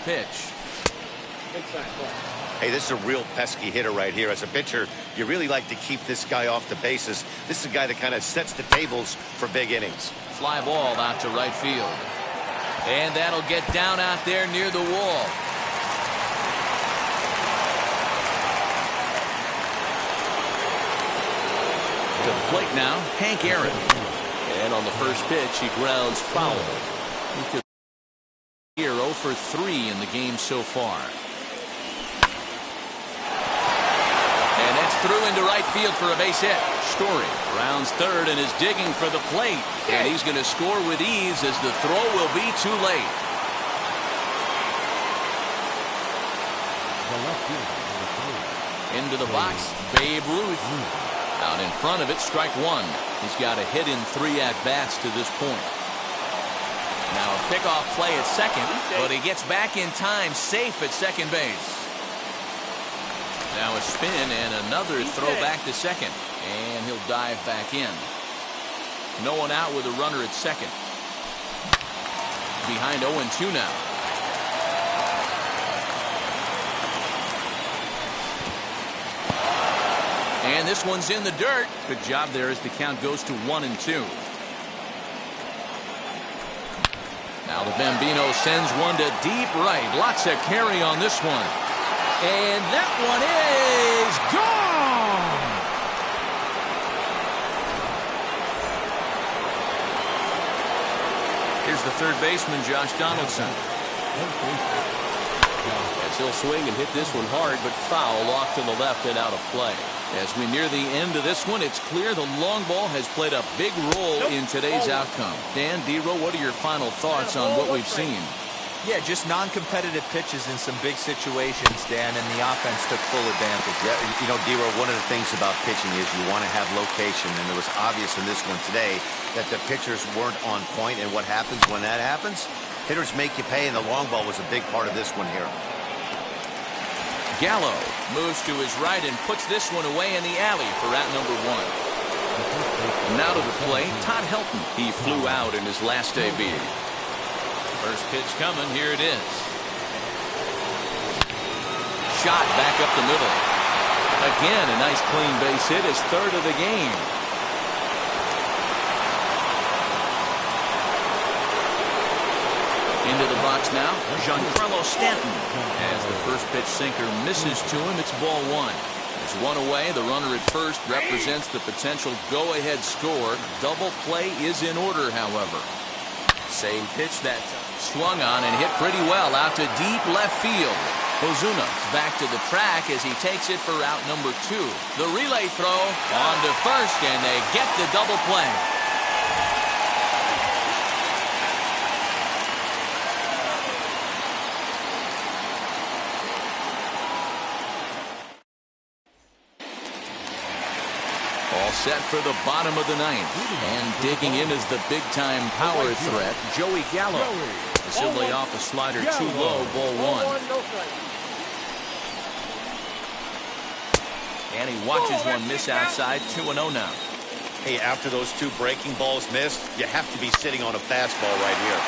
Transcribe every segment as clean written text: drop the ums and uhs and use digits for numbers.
pitch. Hey, this is a real pesky hitter right here. As a pitcher, you really like to keep this guy off the bases. This is a guy that kind of sets the tables for big innings. Fly ball out to right field. And that'll get down out there near the wall. To the plate now, Hank Aaron. And on the first pitch, he grounds foul. He could be 0 for 3 in the game so far. And that's through into right field for a base hit. Story rounds third and is digging for the plate. And he's going to score with ease as the throw will be too late. Into the box, Babe Ruth. Out in front of it, strike one. He's got a hit in 3 at-bats to this point. Now a pickoff play at second, but he gets back in time, safe at second base. Now a spin and another throw back to second. And he'll dive back in. No one out with a runner at second. Behind 0-2 now. And this one's in the dirt. Good job there as the count goes to 1-2. Now the Bambino sends one to deep right. Lots of carry on this one. And that one is gone. Here's the third baseman, Josh Donaldson. As he'll swing and hit this one hard, but foul off to the left and out of play. As we near the end of this one, it's clear the long ball has played a big role in today's outcome. Dan, D-Row, what are your final thoughts on what we've seen? Yeah, just non-competitive pitches in some big situations, Dan, and the offense took full advantage. Yeah, you know, D-Row, one of the things about pitching is you want to have location, and it was obvious in this one today that the pitchers weren't on point, and what happens when that happens? Hitters make you pay, and the long ball was a big part of this one here. Gallo moves to his right and puts this one away in the alley for out number 1. Now to the plate, Todd Helton. He flew out in his last debut. First pitch coming, here it is. Shot back up the middle. Again, a nice clean base hit, his third of the game. Into the box now, Giancarlo Stanton. As the first pitch sinker misses to him, it's ball 1. There's one away. The runner at first represents the potential go-ahead score. Double play is in order, however. Same pitch that time. Swung on and hit pretty well out to deep left field. Ozuna back to the track as he takes it for out number 2. The relay throw on to first, and they get the double play. All set for the bottom of the 9th. And digging in is the big-time power threat, Joey Gallo. As he'll lay off a slider too low, ball 1. And he watches one miss outside, 2-0 now. Hey, after those 2 breaking balls missed, you have to be sitting on a fastball right here.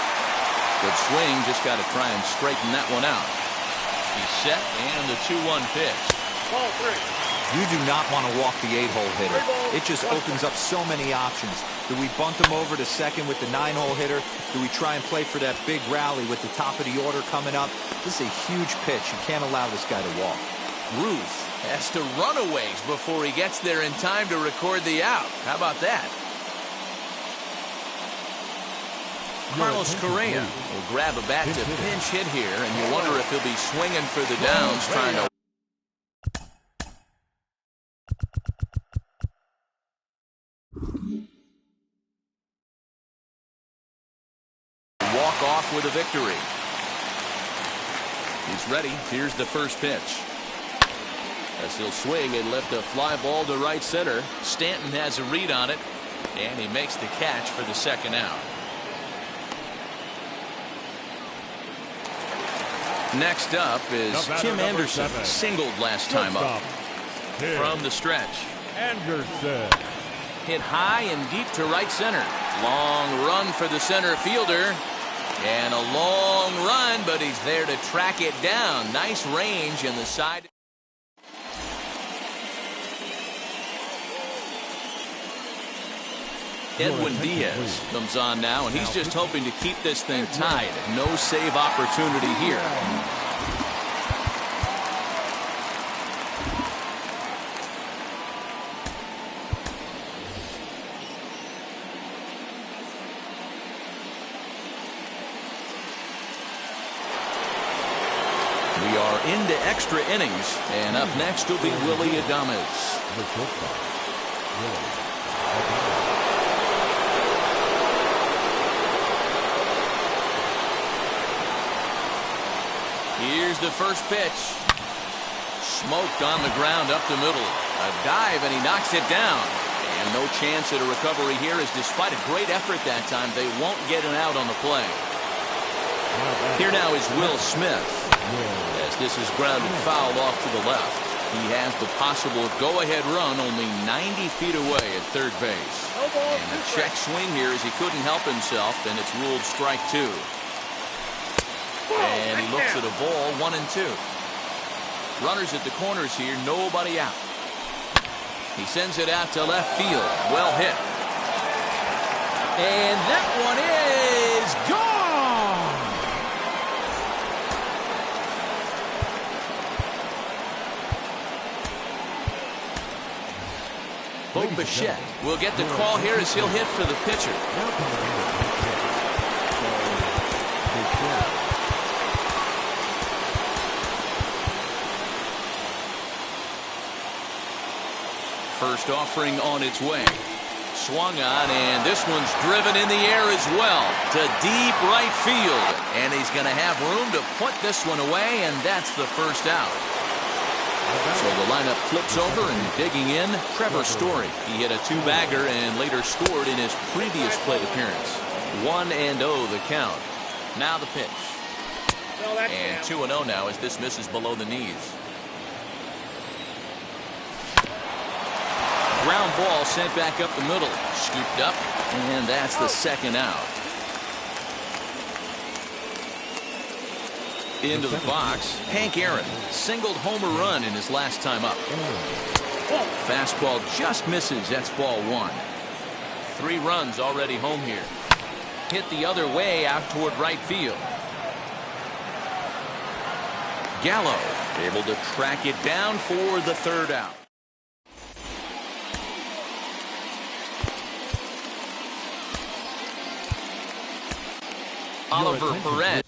Good swing, just got to try and straighten that one out. He's set, and the 2-1 pitch. Ball 3. You do not want to walk the 8-hole hitter. It just opens up so many options. Do we bunt him over to second with the 9-hole hitter? Do we try and play for that big rally with the top of the order coming up? This is a huge pitch. You can't allow this guy to walk. Ruth has to run a ways before he gets there in time to record the out. How about that? Carlos Correa will grab a bat to pinch hit here, and you wonder if he'll be swinging for the downs, trying to walk off with a victory. He's ready. Here's the first pitch. As he'll swing and lift a fly ball to right center. Stanton has a read on it, and he makes the catch for the second out. Next up is Tim Anderson. Singled last time up. From the stretch. Anderson. Hit high and deep to right center. Long run for the center fielder. And a long run, but he's there to track it down. Nice range in the side. Edwin Diaz comes on now, and he's just hoping to keep this thing tied. No save opportunity here. We are into extra innings, and up next will be Willie Adames. Here's the first pitch. Smoked on the ground up the middle. A dive, and he knocks it down. And no chance at a recovery here, as despite a great effort that time, they won't get an out on the play. Here now is Will Smith, as this is grounded foul off to the left. He has the possible go-ahead run only 90 feet away at third base. And a check swing here as he couldn't help himself, and it's ruled strike two. And he looks at a ball, 1-2. Runners at the corners here, nobody out. He sends it out to left field. Well hit. And that one is gone. Bo Bichette will get the call here as he'll hit for the pitcher. First offering on its way. Swung on, and this one's driven in the air as well to deep right field. And he's going to have room to put this one away, and that's the first out. So the lineup flips over, and digging in, Trevor Story. He hit a two-bagger and later scored in his previous plate appearance. 1-0 the count. Now the pitch. And 2-0 now as this misses below the knees. Ground ball sent back up the middle. Scooped up, and that's the second out. Into the box, Hank Aaron singled homer run in his last time up. Fastball just misses. That's ball one. 3 runs already home here. Hit the other way out toward right field. Gallo able to track it down for the third out. Oliver Perez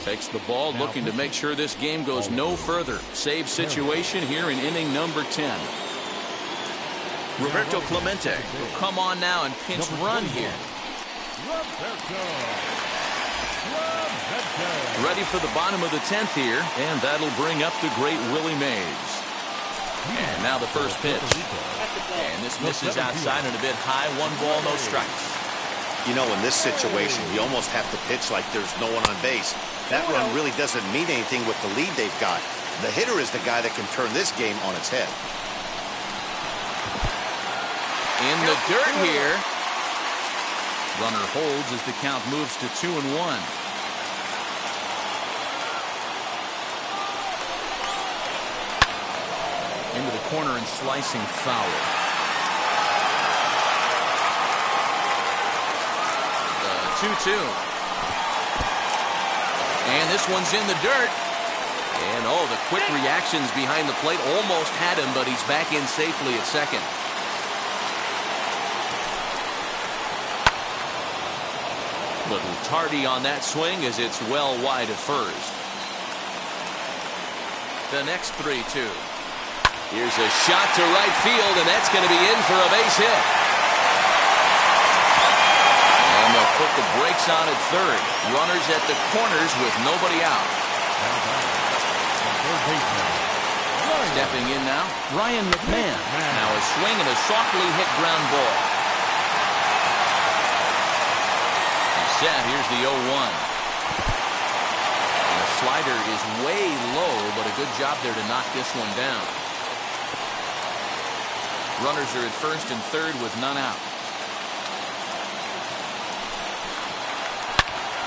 takes the ball, looking to make sure this game goes no further. Save situation here in inning number 10. Roberto Clemente will come on now and pinch run here. Ready for the bottom of the 10th here, and that'll bring up the great Willie Mays. And now the first pitch. And this misses outside and a bit high. 1 ball, no strikes. You know, in this situation, you almost have to pitch like there's no one on base. That run really doesn't mean anything with the lead they've got. The hitter is the guy that can turn this game on its head. In the dirt here. Runner holds as the count moves to 2-1. Into the corner and slicing foul. 2-2. And this one's in the dirt. And oh, the quick reactions behind the plate almost had him, but he's back in safely at second. Little tardy on that swing as it's well wide of first. The next 3-2. Here's a shot to right field, and that's going to be in for a base hit. They'll put the brakes on at third. Runners at the corners with nobody out. Stepping in now, Ryan McMahon. Now a swing and a softly hit ground ball. He's set. Here's the 0-1. And the slider is way low, but a good job there to knock this one down. Runners are at first and third with none out.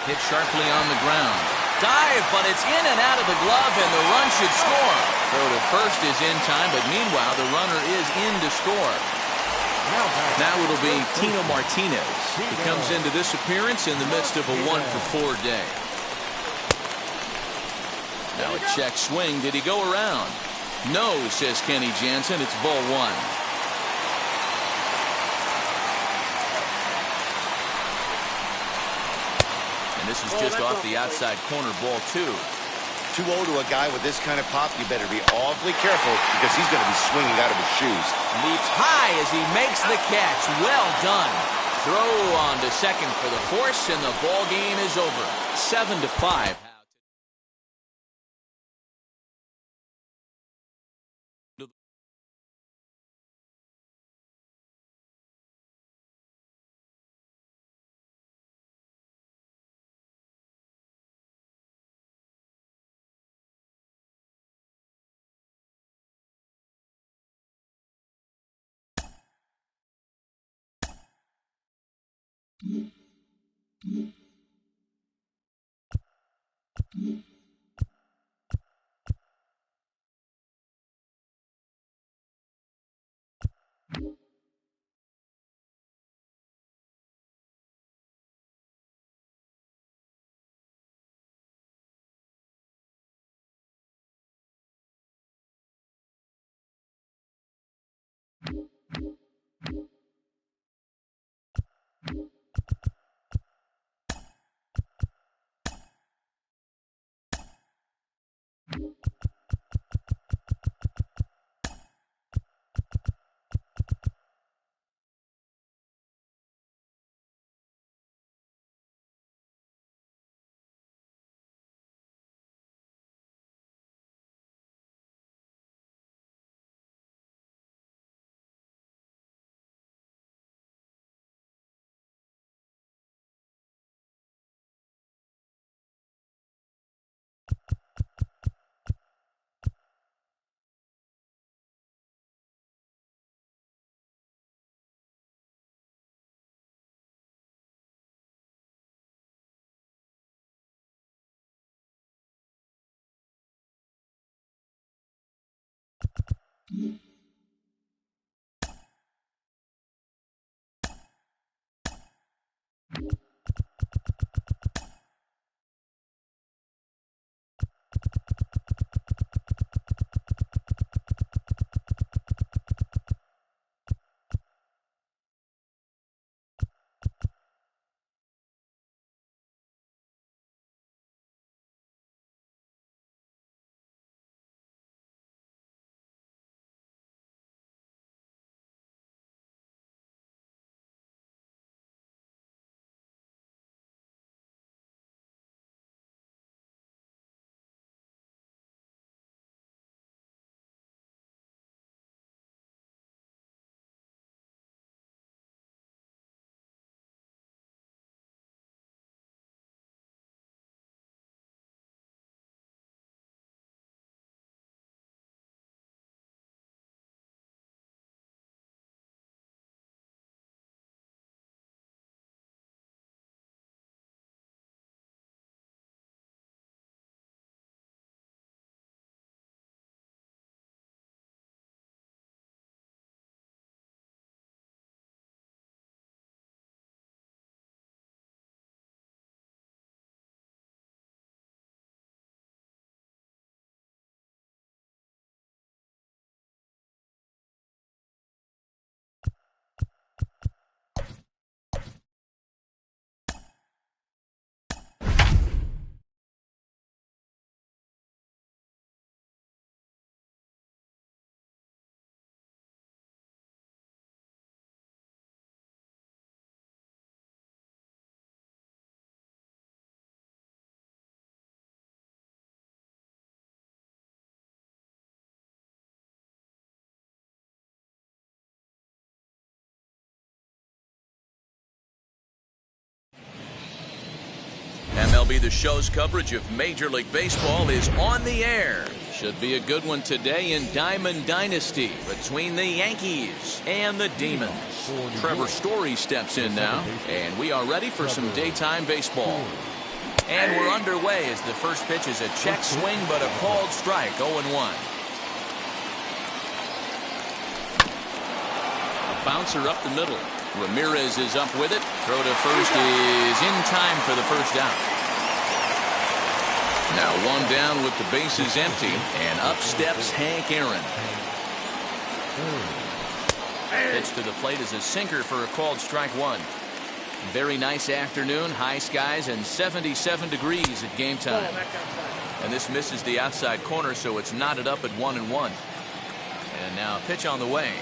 Hit sharply on the ground. Dive, but it's in and out of the glove, and the run should score. Throw to first is in time, but meanwhile, the runner is in to score. Now it'll be Tino Martinez. He comes into this appearance in the midst of a 1-for-4 day. Now a check swing. Did he go around? No, says Kenny Jansen. It's ball 1. And this is just off the outside corner, ball 2. 2-0 to a guy with this kind of pop, you better be awfully careful because he's going to be swinging out of his shoes. Leaps high as he makes the catch. Well done. Throw on to second for the force, and the ball game is over. 7-5. MLB The Show's coverage of Major League Baseball is on the air. Should be a good one today in Diamond Dynasty between the Yankees and the Demons. Trevor Story steps in now, and we are ready for some daytime baseball. And we're underway as the first pitch is a check swing, but a called strike, 0-1. A bouncer up the middle. Ramirez is up with it. Throw to first is in time for the first down. Now one down with the bases empty, and up steps Hank Aaron. Pitch to the plate is a sinker for a called strike one. Very nice afternoon, high skies and 77 degrees at game time. And this misses the outside corner, so it's knotted up at 1-1. And now a pitch on the way.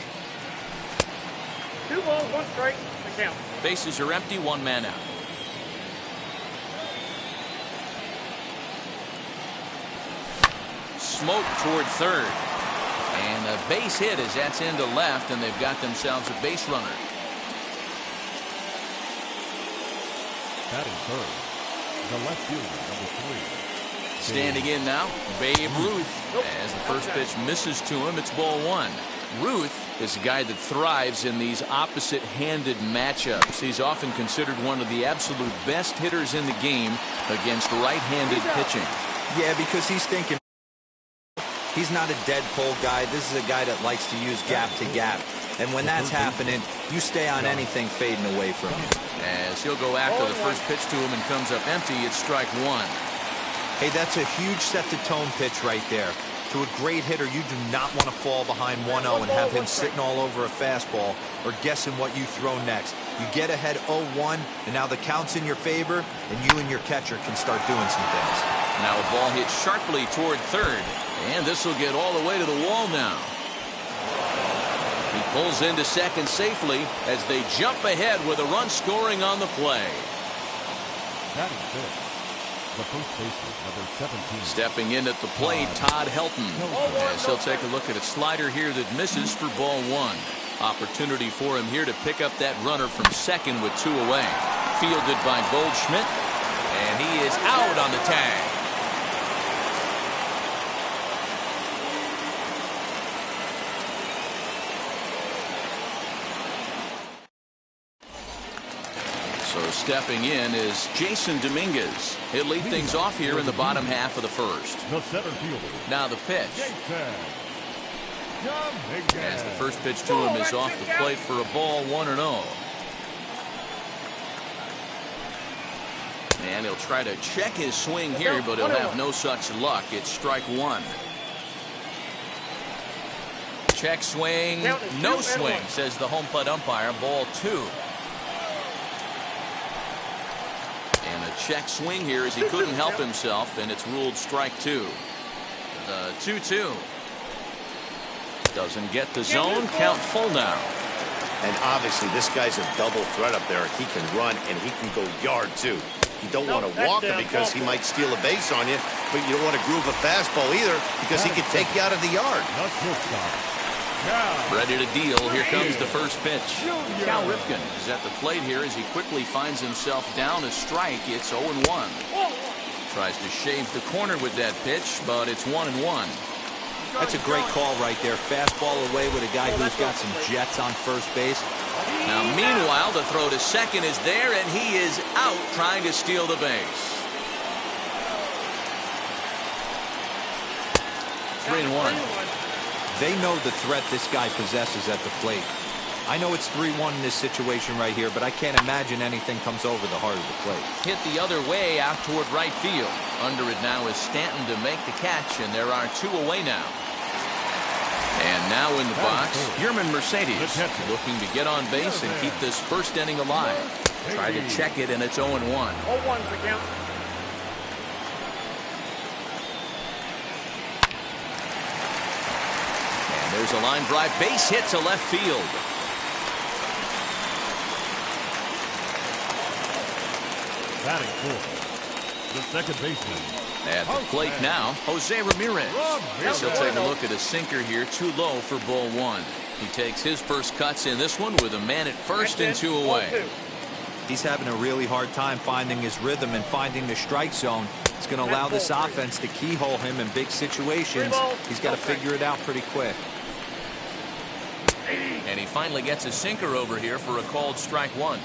2 balls, 1 strike, the count. Bases are empty, 1 man out. Smoke toward third. And a base hit as that's into left, and they've got themselves a base runner. Batting third, the left fielder, number 3. Standing in now, Babe Ruth. As the first pitch misses to him, it's ball 1. Ruth is a guy that thrives in these opposite-handed matchups. He's often considered one of the absolute best hitters in the game against right-handed pitching. Yeah, because he's thinking. He's not a dead pull guy. This is a guy that likes to use gap to gap. And when that's happening, you stay on anything fading away from you. As he'll go after the first pitch to him and comes up empty, it's strike 1. Hey, that's a huge set-the-tone pitch right there. To a great hitter, you do not want to fall behind 1-0 and have him sitting all over a fastball or guessing what you throw next. You get ahead 0-1, and now the count's in your favor, and you and your catcher can start doing some things. Now a ball hit sharply toward third, and this will get all the way to the wall now. He pulls into second safely as they jump ahead with a run scoring on the play. Batting fifth, the first baseman, number 17. Stepping in at the plate, Todd Helton. As he'll take a look at a slider here that misses for ball 1. Opportunity for him here to pick up that runner from second with 2 away. Fielded by Goldschmidt, and he is out on the tag. So stepping in is Jason Dominguez. He'll lead things off here in the bottom half of the first. The center fielder. Now the pitch. As the first pitch to him is off the plate for a ball, 1-0. And he'll try to check his swing here, but he'll have no such luck. It's strike 1. Check swing, no swing, says the home plate umpire. Ball 2. And a check swing here as he couldn't help himself, and it's ruled strike 2. The 2-2. Doesn't get the zone. Count full now. And obviously this guy's a double threat up there. He can run and he can go yard too. You don't want to walk him because he might steal a base on you, but you don't want to groove a fastball either because he could take you out of the yard. Ready to deal. Here comes the first pitch. Cal Ripken is at the plate here as he quickly finds himself down a strike. It's 0-1. Tries to shave the corner with that pitch, but it's 1-1. That's a great call right there. Fastball away with a guy who's got some jets on first base. Now, meanwhile, the throw to second is there, and he is out trying to steal the base. 3-1. They know the threat this guy possesses at the plate. I know it's 3-1 in this situation right here, but I can't imagine anything comes over the heart of the plate. Hit the other way out toward right field. Under it now is Stanton to make the catch, and there are 2 away now. And now in the box, Yerman Mercedes looking to get on base and keep this first inning alive. Try to check it, and it's 0-1. 0-1's the count. And there's a line drive base hit to left field. Batting fourth, the second baseman. At the plate now, Jose Ramirez. He'll take a look at a sinker here, too low for ball 1. He takes his first cuts in this one with a man at first and 2 away. He's having a really hard time finding his rhythm and finding the strike zone. It's going to allow this offense to keyhole him in big situations. He's got to figure it out pretty quick. And he finally gets a sinker over here for a called strike 1.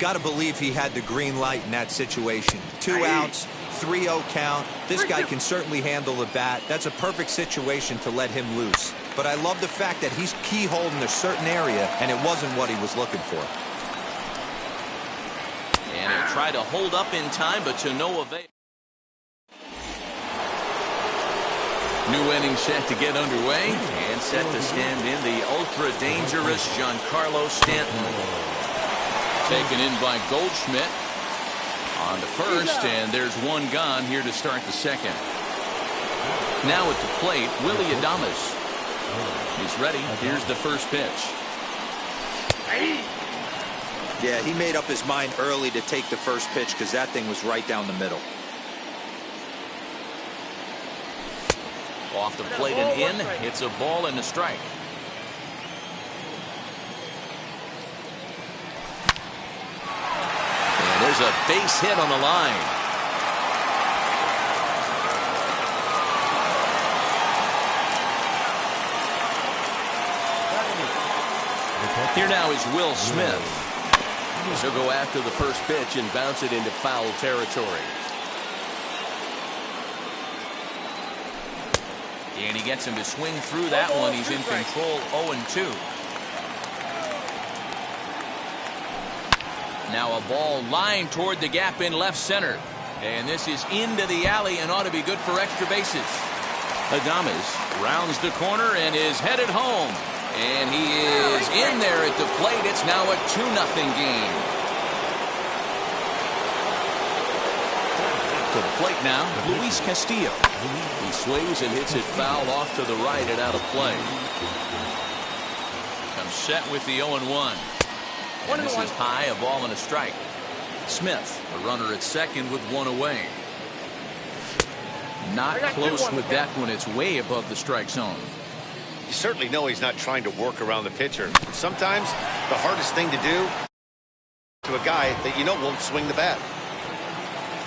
got to believe he had the green light in that situation. 2 outs, 3-0 count. This guy can certainly handle the bat. That's a perfect situation to let him loose. But I love the fact that he's keyholed in a certain area, and it wasn't what he was looking for. And he'll try to hold up in time, but to no avail. New inning set to get underway, and set to stand in the ultra-dangerous Giancarlo Stanton. Taken in by Goldschmidt on the first, and there's one gone here to start the second. Now at the plate, Willie Adames. He's ready. Here's the first pitch. Yeah, he made up his mind early to take the first pitch because that thing was right down the middle. Off the plate and in. It's a ball and a strike. And there's a base hit on the line. Here now is Will Smith. He'll go after the first pitch and bounce it into foul territory. And he gets him to swing through that one. He's in control, 0-2. Now a ball lined toward the gap in left center. And this is into the alley and ought to be good for extra bases. Adames rounds the corner and is headed home. And he is in there at the plate. It's now a 2-0 game. To the plate now, Luis Castillo. He swings and hits it foul off to the right and out of play. Comes set with the 0-1. And this is high, a ball and a strike. Smith, the runner at second with one away. Not close with that one. It's way above the strike zone. You certainly know he's not trying to work around the pitcher. Sometimes the hardest thing to do to a guy that you know won't swing the bat.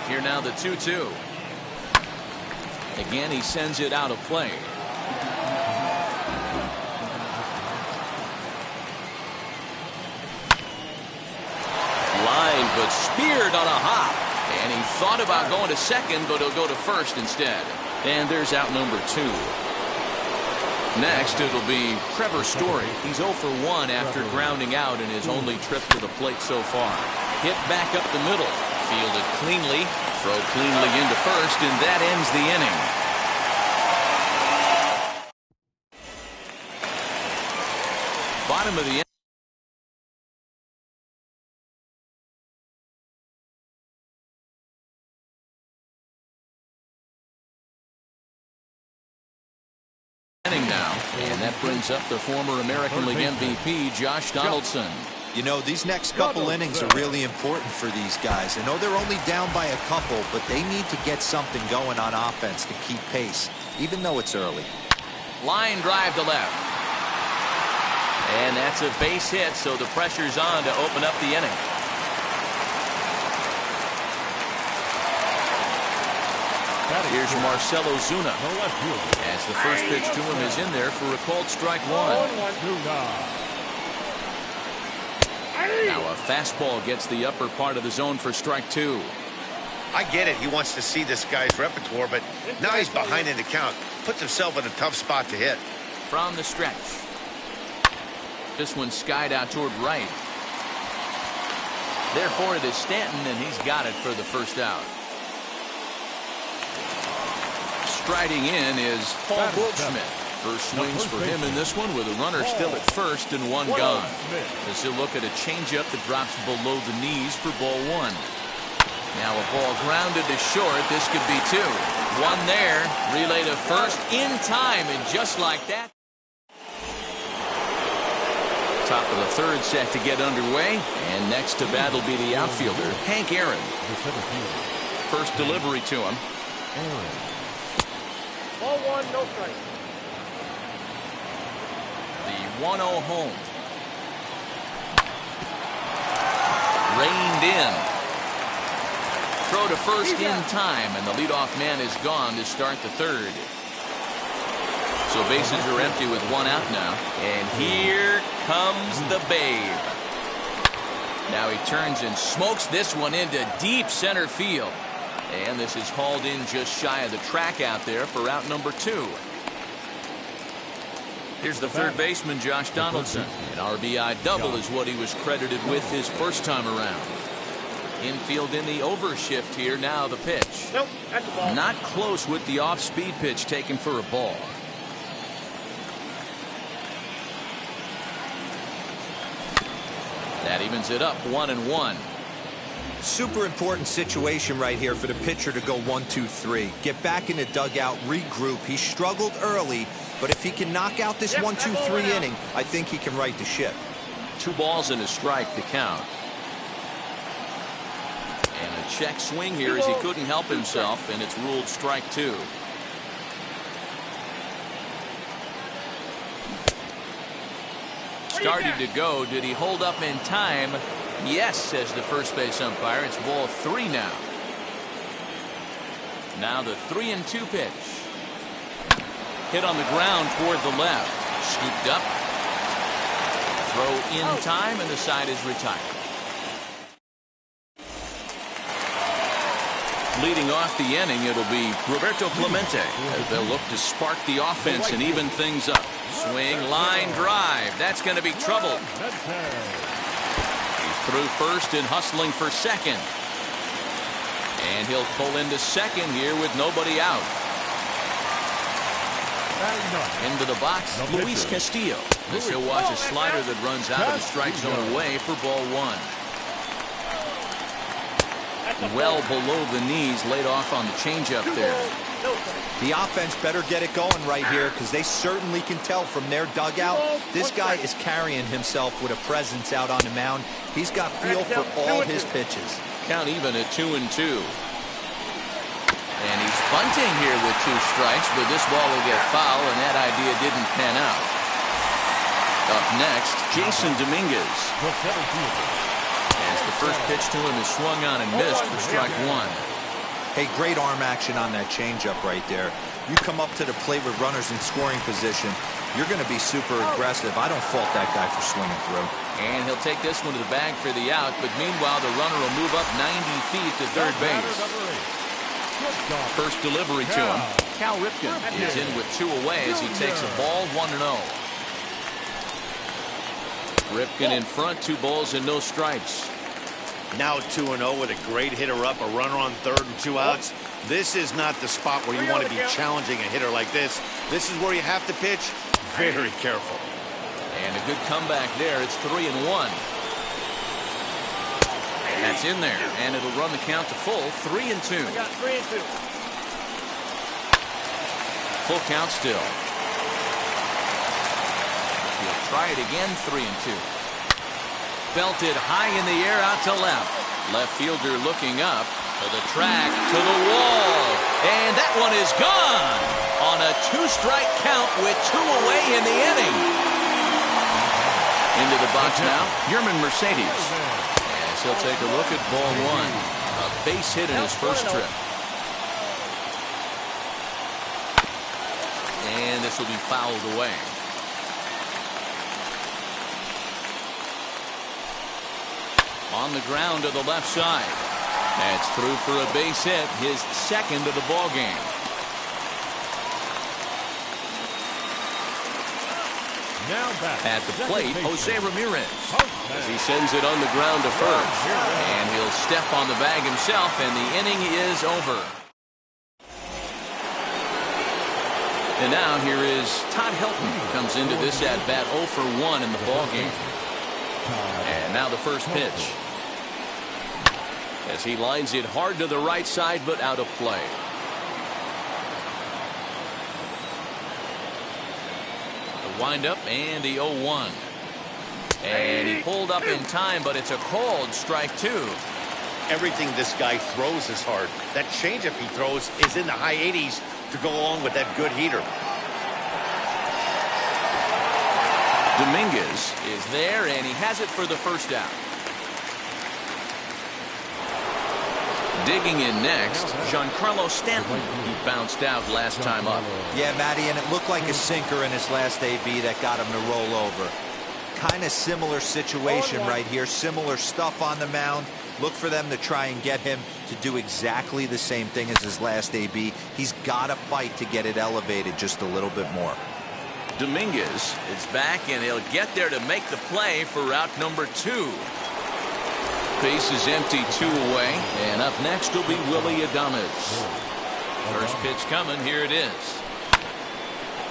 Here now the 2-2. Again, he sends it out of play. Line, but speared on a hop. And he thought about going to second, but he'll go to first instead. And there's out number 2. Next, it'll be Trevor Story. He's 0 for 1 after grounding out in his only trip to the plate so far. Hit back up the middle. Fielded cleanly. Throw cleanly into first, and that ends the inning. Bottom of the inning now, and that brings up the former American League MVP, Josh Donaldson. You know, these next couple innings are really important for these guys. I know they're only down by a couple, but they need to get something going on offense to keep pace, even though it's early. Line drive to left. And that's a base hit, so the pressure's on to open up the inning. Here's Marcelo Zuna. As the first pitch to him is in there for a called strike 1. Now a fastball gets the upper part of the zone for strike 2. I get it. He wants to see this guy's repertoire, but now he's behind in the count. Puts himself in a tough spot to hit. From the stretch. This one skied out toward right. Therefore, it is Stanton, and he's got it for the first out. Striding in is Paul Goldschmidt. First swings for him in this one with a runner still at first and one gone. As he'll look at a changeup that drops below the knees for ball 1. Now a ball grounded to short. This could be 2. One there. Relay to first in time, and just like that. Top of the third set to get underway, and next to bat will be the outfielder, Hank Aaron. First delivery to him. Ball 1, no strike. The 1-0 home. Reined in. Throw to first in time, and the leadoff man is gone to start the third. So bases are empty with one out now. And here comes the babe. Now he turns and smokes this one into deep center field. And this is hauled in just shy of the track out there for out number 2. Here's the third baseman, Josh Donaldson. An RBI double is what he was credited with his first time around. Infield in the overshift here. Now the pitch. Nope, that's a ball. Not close with the off-speed pitch taken for a ball. That evens it up 1-1. Super important situation right here for the pitcher to go 1-2-3. Get back in the dugout, regroup. He struggled early, but if he can knock out this 1-2-3 inning, I think he can right the ship. 2 balls and a strike to count. And a check swing here as he couldn't help himself, and it's ruled strike 2. Started to go. Did he hold up in time? Yes, says the first base umpire. It's ball 3 now. Now the 3-2 pitch. Hit on the ground toward the left. Scooped up. Throw in time, and the side is retired. Leading off the inning, it'll be Roberto Clemente as they'll look to spark the offense and even things up. Swing, line drive. That's going to be trouble. He's through first and hustling for second. And he'll pull into second here with nobody out. Into the box, Luis Castillo. As he'll watch a slider that runs out of the strike zone away for ball 1. Well below the knees, laid off on the changeup there. The offense better get it going right here because they certainly can tell from their dugout this guy is carrying himself with a presence out on the mound. He's got feel for all his pitches. Count even at 2-2. And he's bunting here with 2 strikes, but this ball will get foul, and that idea didn't pan out. Up next, Jason Dominguez. As the first pitch to him is swung on and missed for strike 1. Hey, great arm action on that changeup right there. You come up to the plate with runners in scoring position, you're going to be super aggressive. I don't fault that guy for swinging through. And he'll take this one to the bag for the out, but meanwhile the runner will move up 90 feet to third base. First delivery to him. Cal Ripken is in with 2 away as he takes a ball 1-0. Ripken in front, 2 balls and no strikes. Now 2-0 with a great hitter up, a runner on third and 2 outs. This is not the spot where you want to be challenging a hitter like this. This is where you have to pitch very careful. And a good comeback there. It's 3-1. That's in there, and it'll run the count to full. 3-2. We got 3-2. Full count still. He'll try it again. 3-2. Belted high in the air out to left. Left fielder looking up to the track, to the wall. And that one is gone on a 2-strike count with 2 away in the inning. Into the box now, Yerman Mercedes. As he'll take a look at ball 1. A base hit in his first trip. And this will be fouled away. On the ground to the left side. That's through for a base hit, his second of the ball game. Now back at the plate, Jose Ramirez, as he sends it on the ground to first, and he'll step on the bag himself, and the inning is over. And now here is Todd Helton, who comes into this at bat 0 for 1 in the ball game. And now the first pitch. As he lines it hard to the right side, but out of play. The windup and the 0-1. And he pulled up in time, but it's a called strike 2. Everything this guy throws is hard. That changeup he throws is in the high 80s to go along with that good heater. Dominguez is there, and he has it for the first out. Digging in next, Giancarlo Stanton. He bounced out last time up. Yeah, Matty, and it looked like a sinker in his last AB that got him to roll over. kind of similar situation right here. Similar stuff on the mound. Look for them to try and get him to do exactly the same thing as his last AB. He's got to fight to get it elevated just a little bit more. Dominguez is back, and he'll get there to make the play for route number 2. Base is empty, 2 away, and up next will be Willie Adames. First pitch coming, here it is.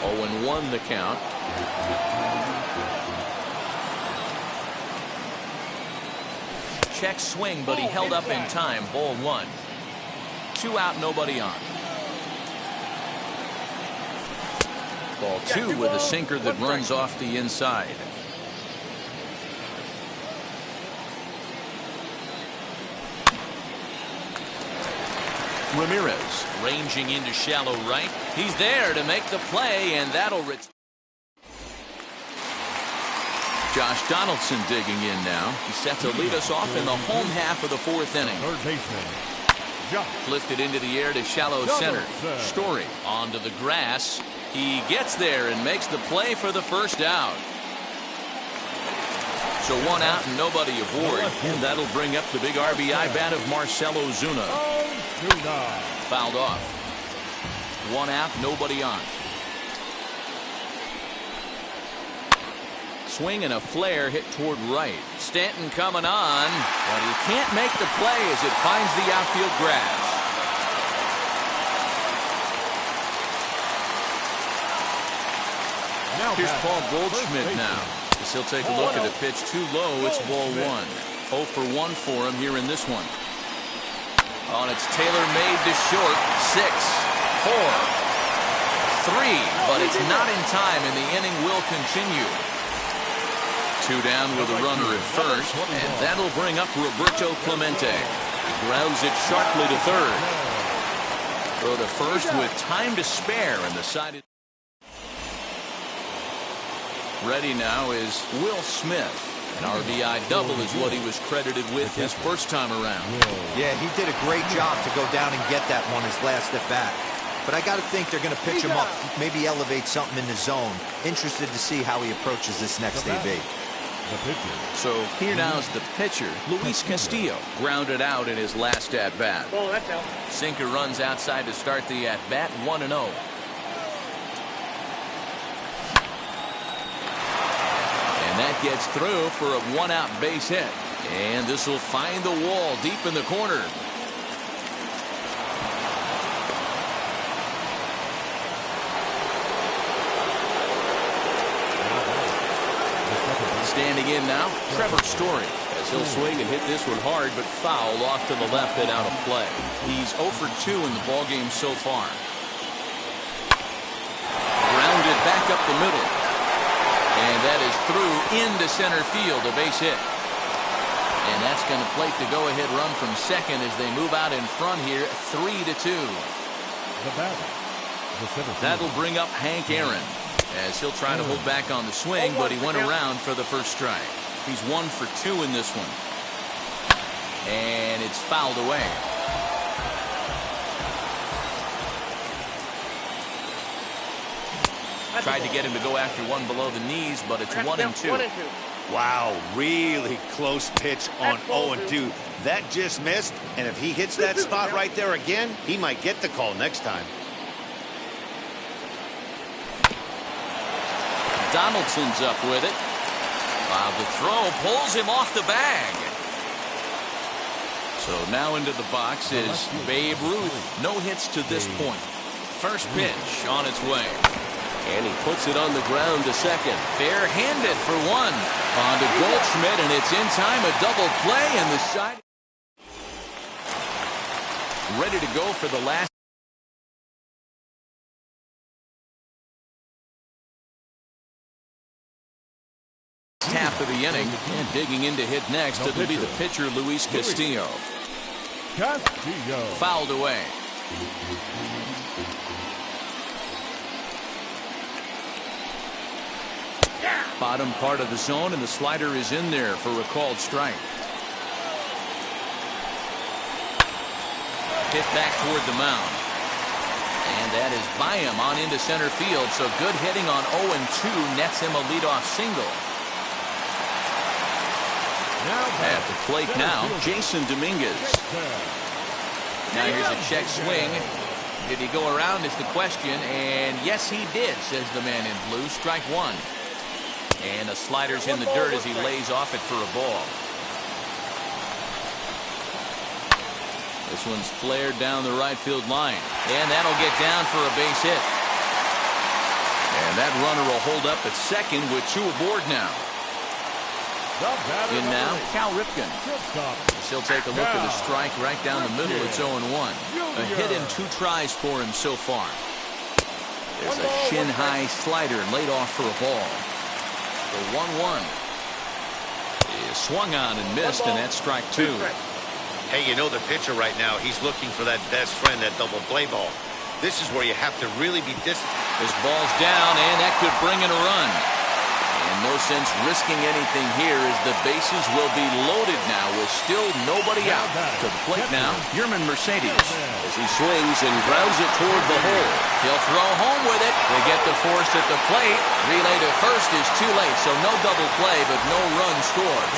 0-1 the count. Check swing, but he held up in time. Ball 1. 2 out, nobody on. Ball 2 with a sinker that runs off the inside. Ramirez ranging into shallow right. He's there to make the play, and that'll Josh Donaldson digging in now. He's set to lead us off in the home half of the 4th inning. Third baseman. Lifted into the air to shallow center. Story onto the grass. He gets there and makes the play for the first out. So 1 out and nobody aboard. And that'll bring up the big RBI bat of Marcell Ozuna. Fouled off. 1 out, nobody on. Swing and a flare hit toward right. Stanton coming on, but he can't make the play as it finds the outfield grass. Here's Paul Goldschmidt now. As he'll take a look at a pitch too low. It's ball 1. 0 for 1 for him here in this one. Oh, and it's Taylor made to short. 6, 4, 3, but it's not in time, and the inning will continue. 2 down with a runner at first, and that'll bring up Roberto Clemente. He grounds it sharply to third. Throw to first with time to spare, and the side is ready now is Will Smith. An RBI double is what he was credited with his first time around. Yeah, he did a great job to go down and get that one his last at bat. But I got to think they're going to pitch him up, maybe elevate something in the zone. Interested to see how he approaches this next AB. So here now is the pitcher, Luis Castillo, grounded out in his last at-bat. Oh, that's out. Sinker runs outside to start the at-bat, 1-0. And that gets through for a 1-out base hit. And this will find the wall deep in the corner. Standing in now, Trevor Story, as he'll swing and hit this one hard, but foul off to the left and out of play. He's 0 for 2 in the ballgame so far. Grounded back up the middle. And that is through into center field, a base hit. And that's going to plate the go-ahead run from second as they move out in front here, 3-2. That'll bring up Hank Aaron, as he'll try to hold back on the swing, but he went around for the first strike. He's 1 for 2 in this one. And it's fouled away. Tried to get him to go after one below the knees, but it's 1-2. Wow, really close pitch on 0-2. That just missed, and if he hits that spot right there again, he might get the call next time. Donaldson's up with it. While the throw pulls him off the bag. So now into the box is Babe Ruth. No hits to this point. First pitch on its way. And he puts it on the ground to second. Bare-handed for 1. On to Goldschmidt, and it's in time. A double play, and the side ready to go for the last half of the inning. And digging in to hit next, it'll be the pitcher, Luis Castillo. Fouled away. Bottom part of the zone, and the slider is in there for a called strike. Hit back toward the mound. And that is by him on into center field. So good hitting on 0-2 nets him a leadoff single. At the plate now, Jason Dominguez. Now here's a check swing. Did he go around is the question, and yes he did, says the man in blue. Strike one. And a slider's in the dirt as he lays off it for a ball. This one's flared down the right field line, and that'll get down for a base hit. And that runner will hold up at second with two aboard now. In now, Cal Ripken. He'll take a look at a strike right down the middle. It's 0-1. A hit in 2 tries for him so far. There's a shin-high slider laid off for a ball. The 1-1 is swung on and missed, and that's strike 2. Hey, you know the pitcher right now, he's looking for that best friend, that double play ball. This is where you have to really be disciplined. This ball's down, and that could bring in a run. And no sense risking anything here as the bases will be loaded now with still nobody out. To the plate now, Yerman Mercedes. As he swings and grounds it toward the hole. He'll throw home with it. They get the force at the plate. Relay to first is too late, so no double play, but no run scored.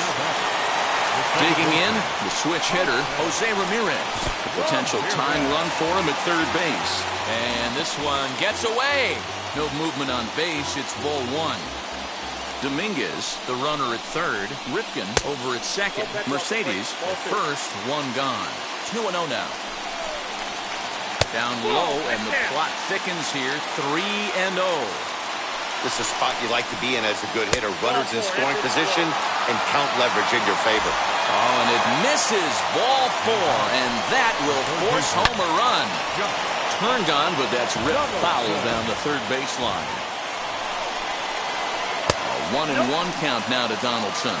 Digging in, the switch hitter, Jose Ramirez. A potential tying run for him at third base. And this one gets away. No movement on base. It's ball 1. Dominguez, the runner at third. Ripken over at second. Mercedes at first. One gone. 2-0 now. Down low, and the clock thickens here. 3-0. This is a spot you like to be in as a good hitter. Runners in scoring position and count leverage in your favor. Oh, and it misses. Ball 4, and that will force home a run. Turned on, but that's ripped foul down the third baseline. A 1-1 count now to Donaldson.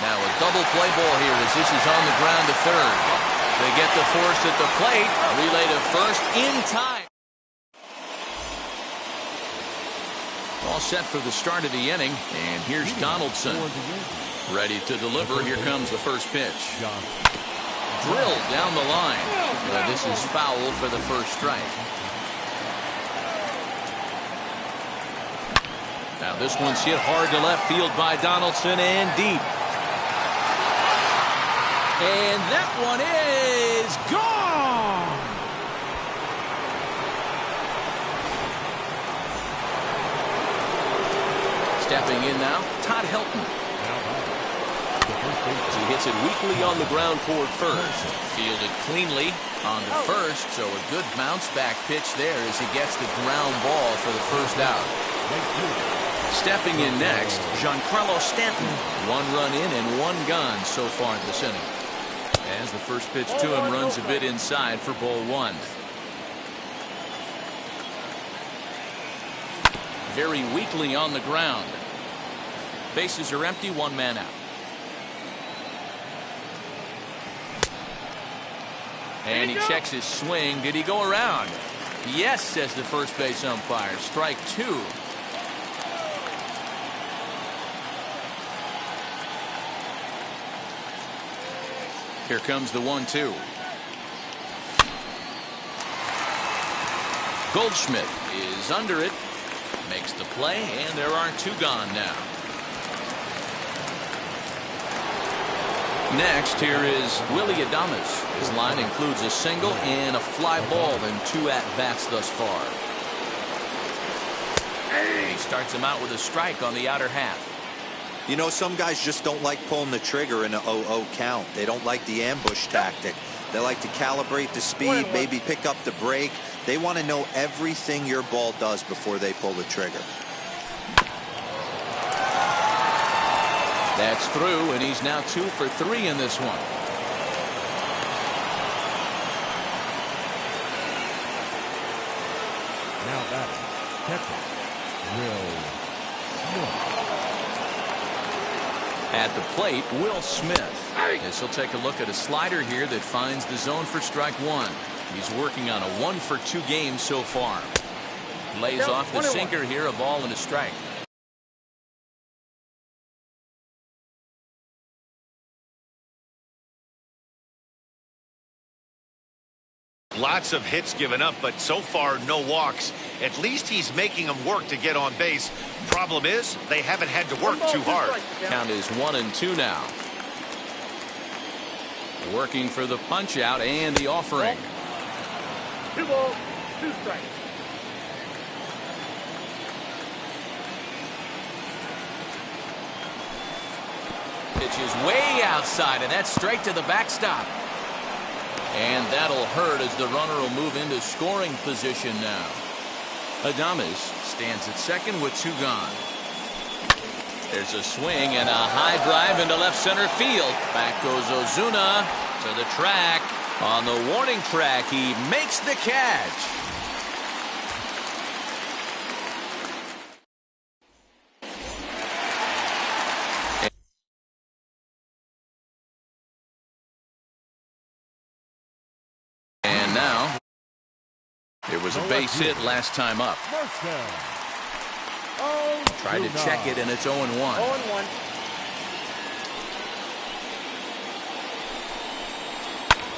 Now a double play ball here as this is on the ground to third. They get the force at the plate. Relay to first in time. All set for the start of the inning, and here's Donaldson. Ready to deliver. Here comes the first pitch. Drilled down the line. This is foul for the first strike. Now this one's hit hard to left field by Donaldson and deep. And that one is gone. Stepping in now, Todd Helton. As he hits it weakly on the ground toward first. Fielded cleanly on the first, so a good bounce back pitch there as he gets the ground ball for the first out. Stepping in next, Giancarlo Stanton. 1 run in and 1 gone so far this inning. As the first pitch to him runs a bit inside for ball 1. Very weakly on the ground. Bases are empty, 1 man out. And he checks his swing. Did he go around? Yes, says the first base umpire. Strike 2. Here comes the 1-2. Goldschmidt is under it. Makes the play, and there are 2 gone now. Next, here is Willie Adames. His line includes a single and a fly ball in 2 at-bats thus far. And he starts him out with a strike on the outer half. You know, some guys just don't like pulling the trigger in an 0-0 count. They don't like the ambush tactic. They like to calibrate the speed, maybe pick up the break. They want to know everything your ball does before they pull the trigger. That's through, and he's now 2 for 3 in this one. Now batting, catcher, Will Smith. At the plate, Will Smith. As he'll take a look at a slider here that finds the zone for strike 1. He's working on a 1 for 2 game so far. Lays off the sinker here, a ball and a strike. Lots of hits given up, but so far no walks. At least he's making them work to get on base. Problem is, they haven't had to work too hard. Count is 1-2 now. Working for the punch out and the offering. 2 balls, 2 strikes. Pitch is way outside, and that's straight to the backstop. And that'll hurt as the runner will move into scoring position now. Adames stands at second with 2 gone. There's a swing and a high drive into left center field. Back goes Ozuna to the track. On the warning track, he makes the catch. And now, there was a base hit last time up. Tried to check it, and it's 0-1. 0-1.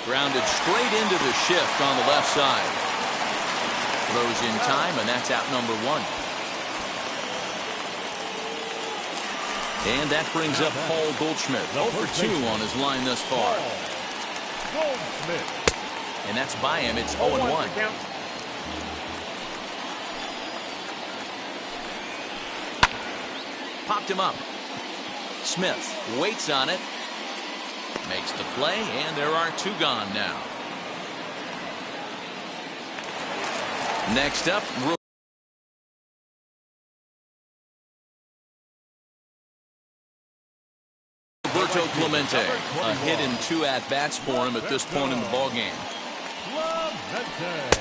Grounded straight into the shift on the left side. Throws in time, and that's out number 1. And that brings up Paul Goldschmidt. 0 for 2 on his line thus far. And that's by him. It's 0-1. Popped him up. Smith waits on it. Makes the play, and there are 2 gone now. Next up, Roberto Clemente. A hit in 2 at-bats for him at this point in the ballgame.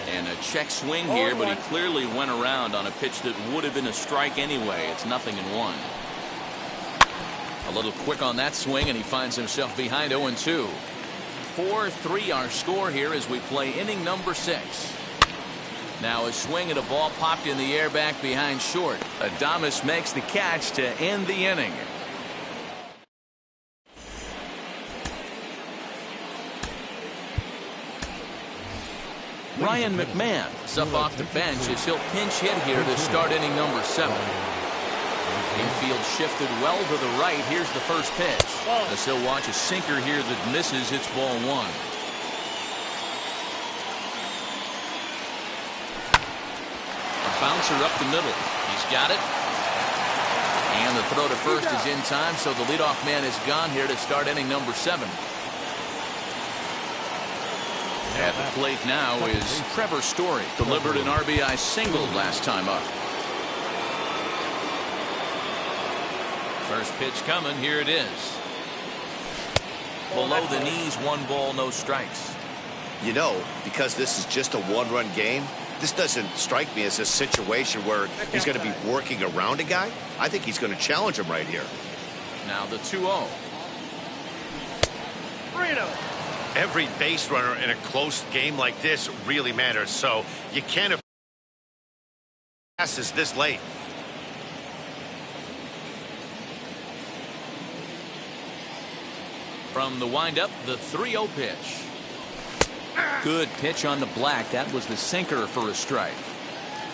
And a check swing here, but he clearly went around on a pitch that would have been a strike anyway. It's 0-1. A little quick on that swing, and he finds himself behind 0-2. 4-3 our score here as we play inning number 6. Now a swing at a ball popped in the air back behind short. Adames makes the catch to end the inning. Ryan McMahon is up off the bench as he'll pinch hit here to start inning number 7. Infield shifted well to the right. Here's the first pitch. As he'll watch a sinker here that misses. It's ball 1. A bouncer up the middle. He's got it. And the throw to first is in time, so the leadoff man is gone here to start inning number 7. At the plate now is Trevor Story. Delivered an RBI single last time up. First pitch coming. Here it is. Below the knees, 1 ball, no strikes. You know, because this is just a 1-run game, this doesn't strike me as a situation where he's going to be working around a guy. I think he's going to challenge him right here. Now the 2-0. Every base runner in a close game like this really matters, so you can't have passes this late. From the windup, the 3-0 pitch. Good pitch on the black. That was the sinker for a strike.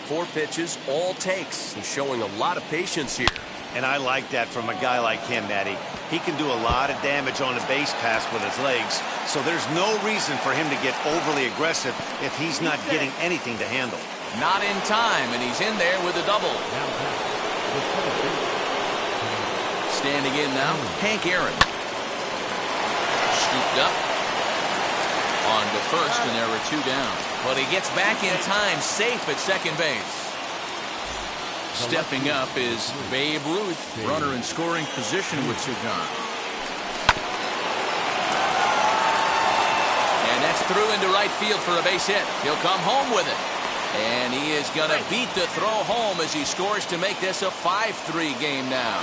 4 pitches, all takes. He's showing a lot of patience here. And I like that from a guy like him, Matty. He can do a lot of damage on a base pass with his legs, so there's no reason for him to get overly aggressive if he's not getting anything to handle. Not in time, and he's in there with a double. Standing in now, Hank Aaron. Scooped up. On to first, and there are 2 down. But he gets back in time, safe at second base. Stepping up is Babe Ruth, runner in scoring position with 2 gone. And that's through into right field for a base hit. He'll come home with it. And he is going to beat the throw home as he scores to make this a 5-3 game now.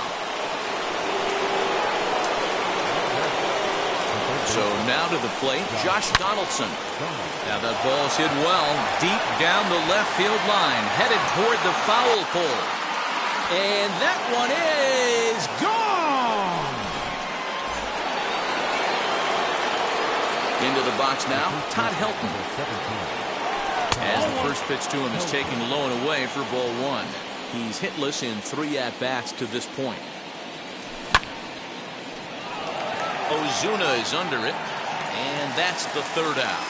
So now to the plate, Josh Donaldson. Now that ball's hit well, deep down the left field line, headed toward the foul pole. And that one is gone! Into the box now, Todd Helton. As the first pitch to him is taken low and away for ball one. He's hitless in 3 at-bats to this point. Ozuna is under it, and that's the 3rd out.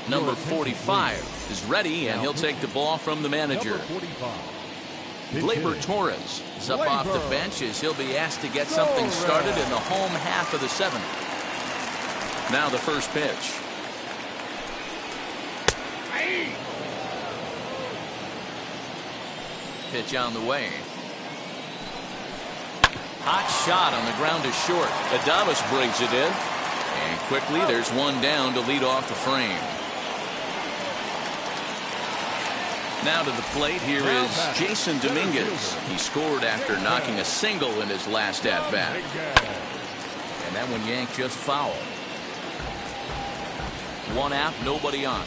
Number 45 is ready, and he'll take the ball from the manager. Gleyber Torres is up off the bench as he'll be asked to get something started in the home half of the 7th. Now the first pitch. Pitch on the way. Hot shot on the ground to short. Adames brings it in. And quickly there's one down to lead off the frame. Now to the plate, here is Jason Dominguez. He scored after knocking a single in his last at-bat. And that one yanked just foul. 1 out, nobody on.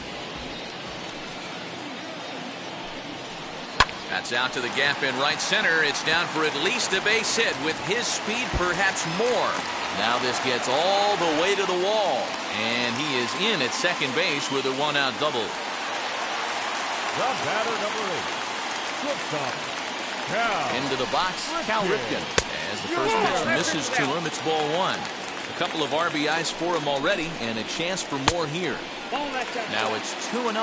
That's out to the gap in right center. It's down for at least a base hit. With his speed, perhaps more. Now this gets all the way to the wall. And he is in at second base with a 1-out double. The batter, number 8. Shortstop, Cal. Into the box, Cal Ripken. As the first pitch misses to him, it's ball 1. A couple of RBIs for him already, and a chance for more here. Now it's 2-0.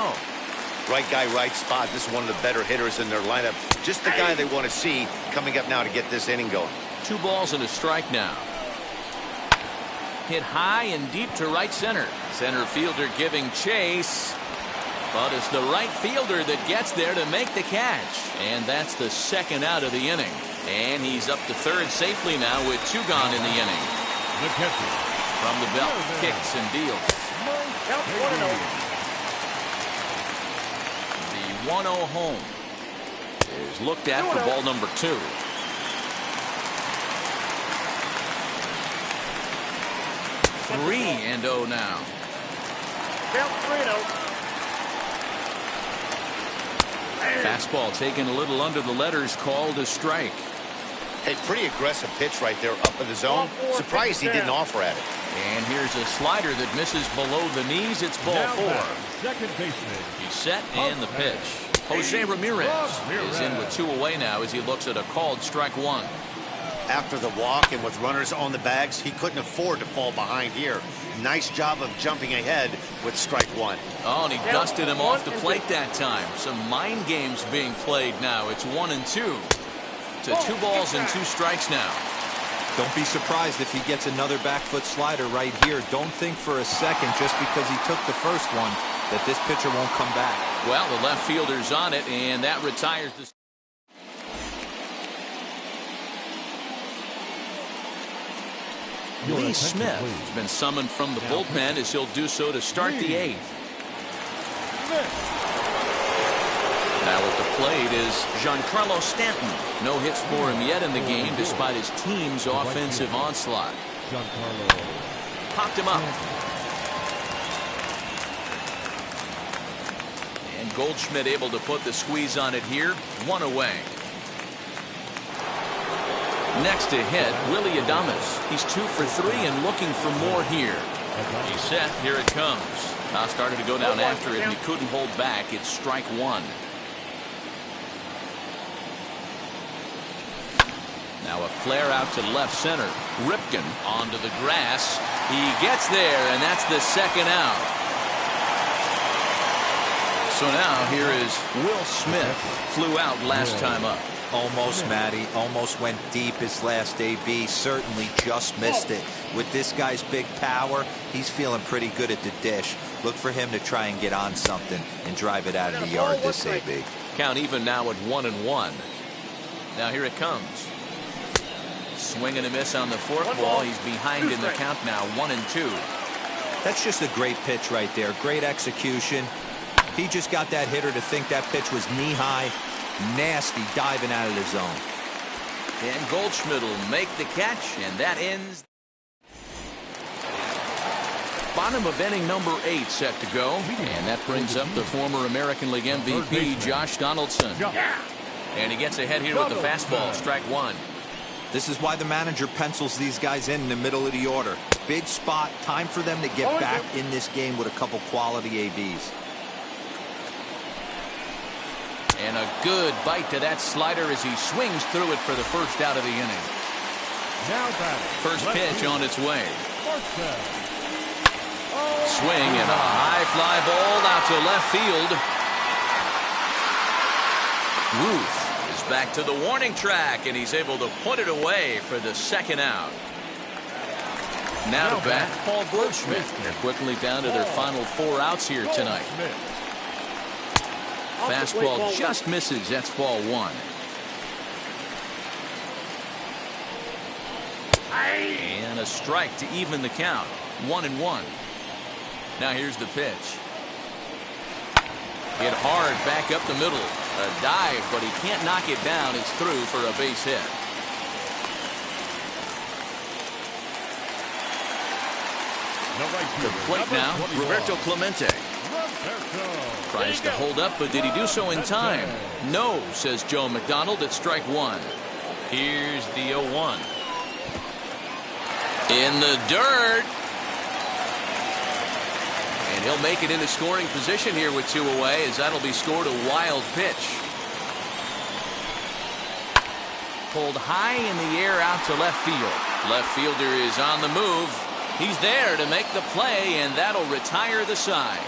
Right guy, right spot. This is one of the better hitters in their lineup. Just the guy they want to see coming up now to get this inning going. 2 balls and a strike now. Hit high and deep to right center. Center fielder giving chase. But it's the right fielder that gets there to make the catch. And that's the 2nd out of the inning. And he's up to 3rd safely now with 2 gone in the inning. The catcher. From the belt, kicks and deals. The 1-0 home is looked at for ball number 2. Three and 0 now. Count 3-0. Fastball taken a little under the letters, called a strike. Hey, pretty aggressive pitch right there up in the zone. Surprised he didn't offer at it. And here's a slider that misses below the knees. It's ball 4. Second baseman. He's set and the pitch. Jose Ramirez is in with 2 away now as he looks at a called strike 1. After the walk and with runners on the bags, he couldn't afford to fall behind here. Nice job of jumping ahead with strike 1. Oh, and he dusted him off the plate that time. Some mind games being played now. It's 1-2 to 2 balls and 2 strikes now. Don't be surprised if he gets another back foot slider right here. Don't think for a second, just because he took the first one, that this pitcher won't come back. Well, the left fielder's on it, and that retires the... Lee Smith has been summoned from the bullpen as he'll do so to start the 8th. Now at the plate is Giancarlo Stanton. No hits for him yet in the game despite his team's offensive onslaught. Popped him up. And Goldschmidt able to put the squeeze on it here. 1 away. Next to hit, Willie Adames. He's 2 for 3 and looking for more here. He's set. Here it comes. Now started to go down after it, and he couldn't hold back. It's strike 1. Now a flare out to left center. Ripken onto the grass. He gets there, and that's the 2nd out. So now here is Will Smith. Flew out last time up. Almost, Matty. Almost went deep his last AB. Certainly just missed it. With this guy's big power, he's feeling pretty good at the dish. Look for him to try and get on something and drive it out of the yard this AB. Count even now at 1-1. Now here it comes. Swing and a miss on the forkball. He's behind in the count now, 1-2. That's just a great pitch right there. Great execution. He just got that hitter to think that pitch was knee-high. Nasty diving out of the zone. And Goldschmidt will make the catch, and that ends. Bottom of inning number 8 set to go. And that brings up the former American League MVP, Josh Donaldson. And he gets ahead here with the fastball, strike 1. This is why the manager pencils these guys in the middle of the order. Big spot, time for them to get back in this game with a couple quality ABs. And a good bite to that slider as he swings through it for the first out of the inning. Now batting. First pitch on its way. Sence. Swing and a high fly ball out to left field. Ruth is back to the warning track, and he's able to put it away for the second out. Now to bat, Paul Goldschmidt. They're quickly down to their final 4 outs here tonight. Fastball just misses. That's ball 1. And a strike to even the count. 1-1. Now here's the pitch. Hit hard back up the middle. A dive, but he can't knock it down. It's through for a base hit. The plate now, Roberto Clemente. Tries to hold up, but did he do so in time? No, says Joe McDonald at strike 1. Here's the 0-1. In the dirt. And he'll make it into scoring position here with 2 away, as that'll be scored a wild pitch. Pulled high in the air out to left field. Left fielder is on the move. He's there to make the play, and that'll retire the side.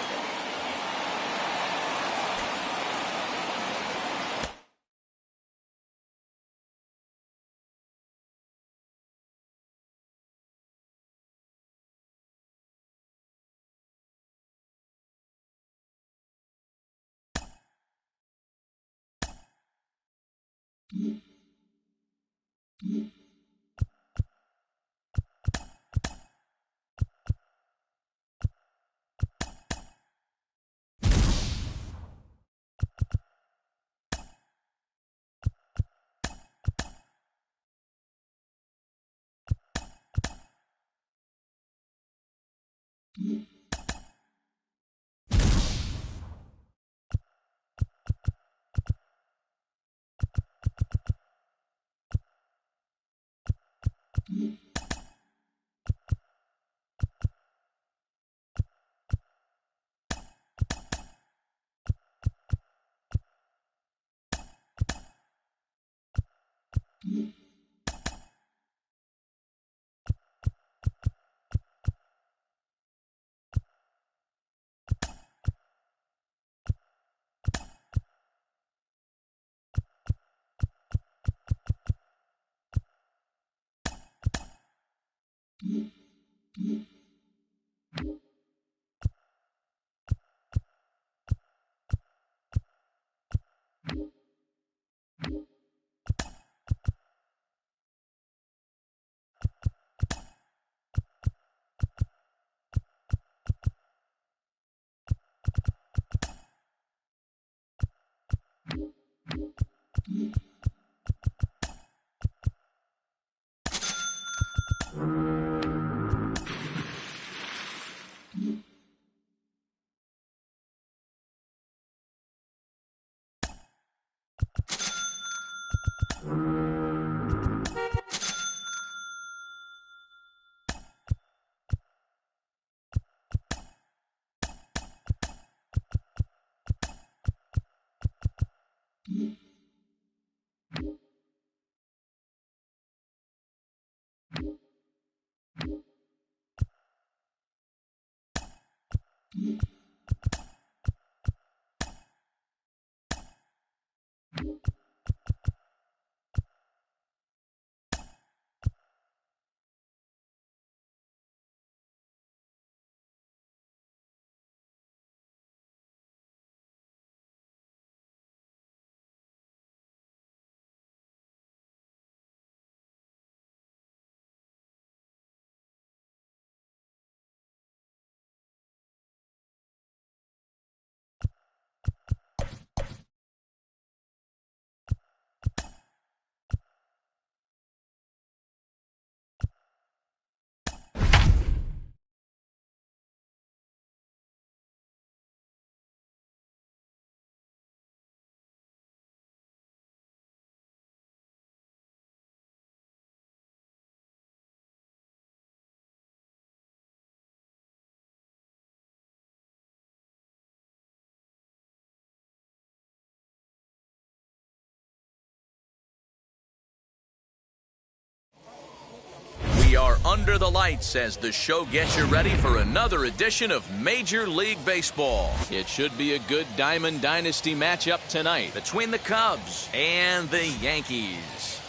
Under the Lights as the show gets you ready for another edition of Major League Baseball. It should be a good Diamond Dynasty matchup tonight between the Cubs and the Yankees.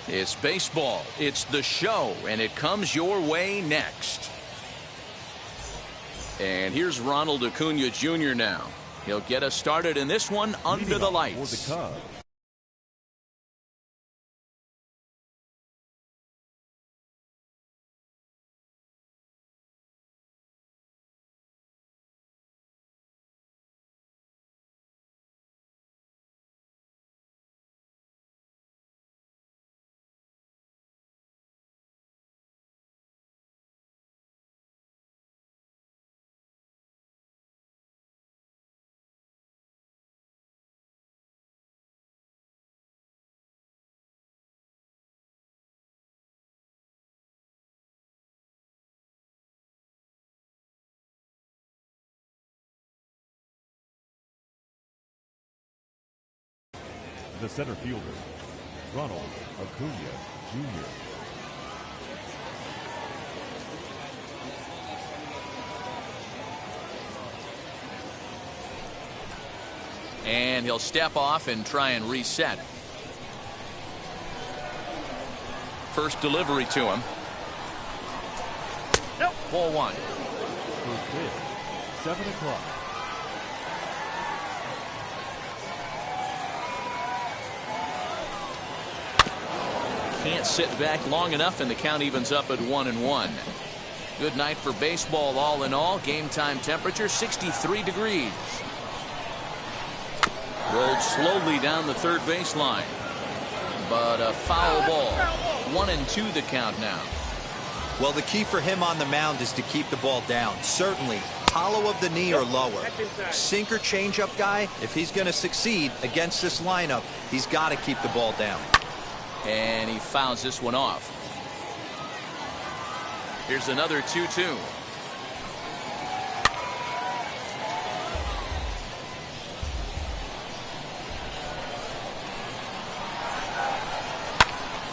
It's baseball, it's the show, and it comes your way next. And here's Ronald Acuna Jr. now. He'll get us started in this one under the lights. For the Cubs. The center fielder, Ronald Acuna Jr. And he'll step off and try and reset. First delivery to him. Nope. Ball one. First pitch, 7 o'clock. Can't sit back long enough, and the count evens up at 1-1. Good night for baseball all in all. Game time temperature 63 degrees. Rolled slowly down the third baseline. But a foul ball. 1-2 the count now. Well, the key for him on the mound is to keep the ball down. Certainly, hollow of the knee or lower. Sinker changeup guy, if he's going to succeed against this lineup, he's got to keep the ball down. And he fouls this one off. Here's another 2-2.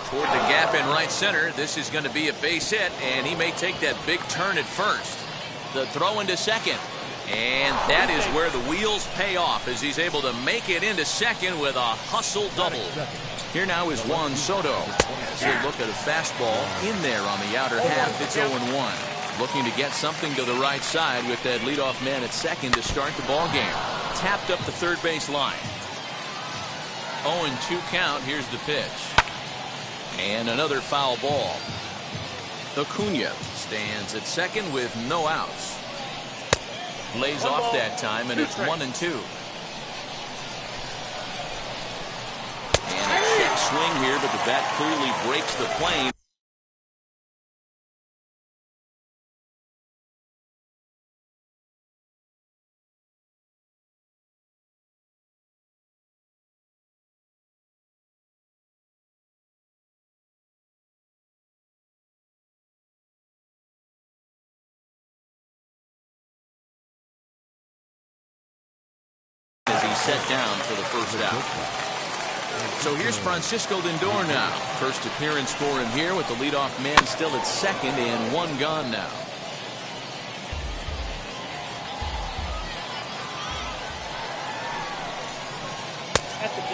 Toward the gap in right center. This is going to be a base hit, and he may take that big turn at first. The throw into second. And that is where the wheels pay off as he's able to make it into second with a hustle double. Here now is Juan Soto. As he'll look at a fastball in there on the outer half. It's 0-1. Looking to get something to the right side with that leadoff man at second to start the ball game. Tapped up the third base line. 0-2 count. Here's the pitch. And another foul ball. Acuna stands at second with no outs. Lays off that time, and it's 1-2. And a check swing here, but the bat clearly breaks the plane. As he's set down for the first out. So here's Francisco Lindor now. First appearance for him here with the leadoff man still at second and one gone now.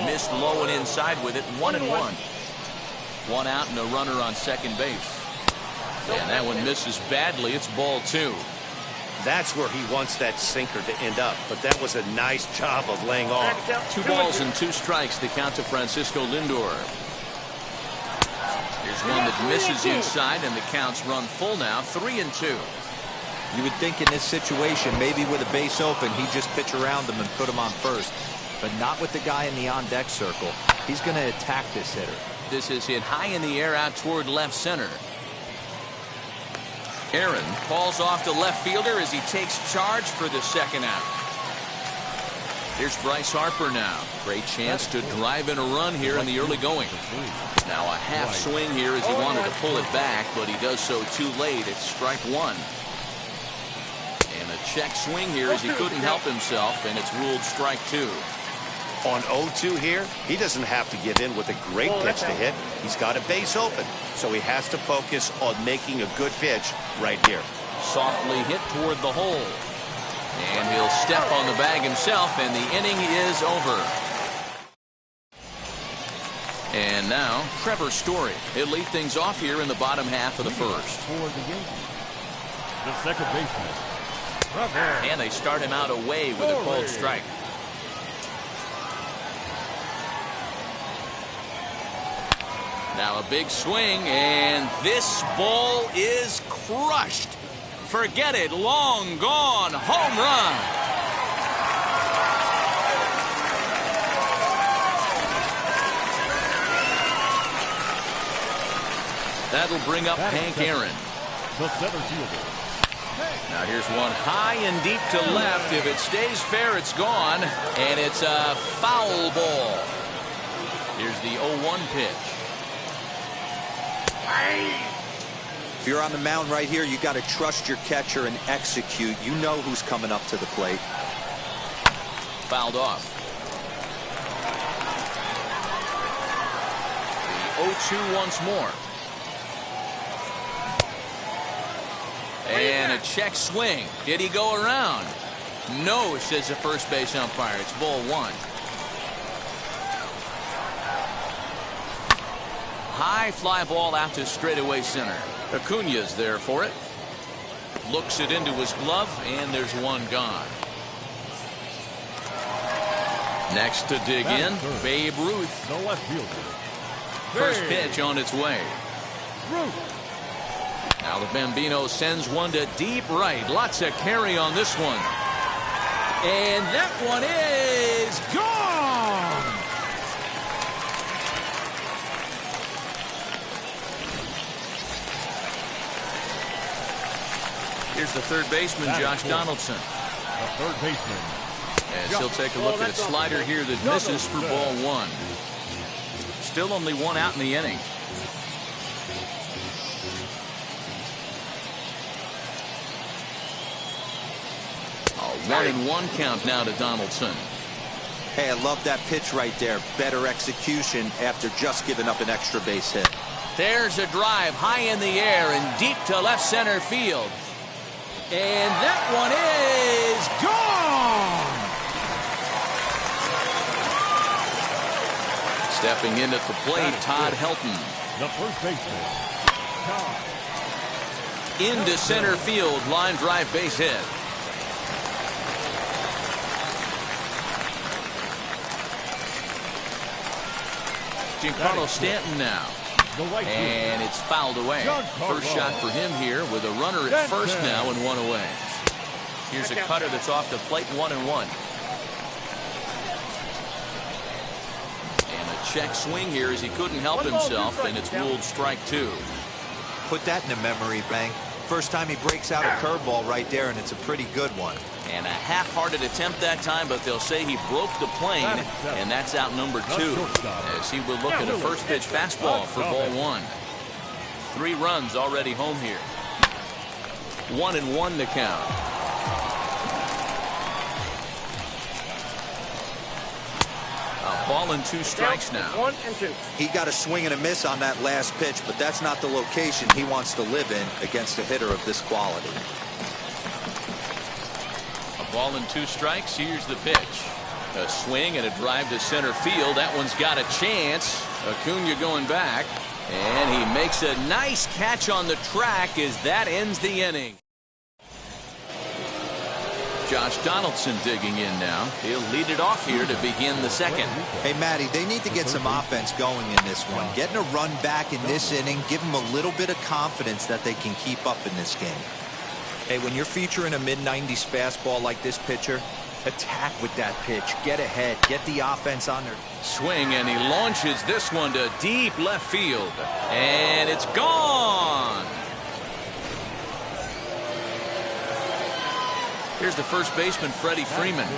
Missed low and inside with it. 1-1. One out and a runner on second base. And that one misses badly. It's ball two. That's where he wants that sinker to end up, but that was a nice job of laying off. 2 balls and 2 strikes to count to Francisco Lindor. Here's one that misses inside, and the counts run full now. 3-2. You would think in this situation, maybe with a base open, he'd just pitch around him and put him on first. But not with the guy in the on-deck circle. He's going to attack this hitter. This is hit high in the air out toward left center. Aaron falls off to left fielder as he takes charge for the second out. Here's Bryce Harper now. Great chance to drive in a run here in the early going. Now a half swing here as he wanted to pull it back, but he does so too late. It's strike one. And a check swing here as he couldn't help himself, and it's ruled strike two. On 0-2 here, he doesn't have to give in with a great pitch to hit. He's got a base open, so he has to focus on making a good pitch right here. Softly hit toward the hole. And he'll step on the bag himself, and the inning is over. And now, Trevor Story. He'll lead things off here in the bottom half of the first. For the Yankees, the second baseman, Trevor. And they start him out away with a called strike. Now a big swing, and this ball is crushed. Forget it, long gone, home run. That'll bring up Hank Aaron. The center fielder. Now here's one high and deep to left. If it stays fair, it's gone, and it's a foul ball. Here's the 0-1 pitch. If you're on the mound right here, you got to trust your catcher and execute. You know who's coming up to the plate. Fouled off. The 0-2 once more. And a check swing. Did he go around? No, says the first base umpire. It's ball one. High fly ball out to straightaway center. Acuna's there for it. Looks it into his glove, and there's one gone. Next to dig in, Babe Ruth. The left fielder. First pitch on its way. Now the Bambino sends one to deep right. Lots of carry on this one. And that one is gone. Here's the third baseman, Josh Donaldson. The third baseman. As he'll take a look at a slider here that misses for ball one. Still only one out in the inning. A 1-1 count now to Donaldson. Hey, I love that pitch right there. Better execution after just giving up an extra base hit. There's a drive high in the air and deep to left center field. And that one is gone. Stepping in at the plate, Todd Helton. The first baseman, Todd. Into center field, line drive base hit. Giancarlo Stanton now. And it's fouled away. First shot for him here with a runner at first now and one away. Here's a cutter that's off the plate, 1-1. And a check swing here as he couldn't help himself, and it's ruled strike two. Put that in the memory bank. First time he breaks out a curveball right there, and it's a pretty good one. And a half-hearted attempt that time, but they'll say he broke the plane, and that's out number two, as he will look at a first pitch fastball for ball one. 3 runs already home here. 1-1 to count. A ball and 2 strikes now. 1 and 2. He got a swing and a miss on that last pitch, but that's not the location he wants to live in against a hitter of this quality. A ball and 2 strikes. Here's the pitch. A swing and a drive to center field. That one's got a chance. Acuna going back. And he makes a nice catch on the track as that ends the inning. Josh Donaldson digging in now. He'll lead it off here to begin the second. Hey, Matty, they need to get some offense going in this one. Getting a run back in this inning, give them a little bit of confidence that they can keep up in this game. Hey, when you're featuring a mid-90s fastball like this pitcher, attack with that pitch. Get ahead. Get the offense on there. Swing, and he launches this one to deep left field. And it's gone. Here's the first baseman, Freddie Freeman.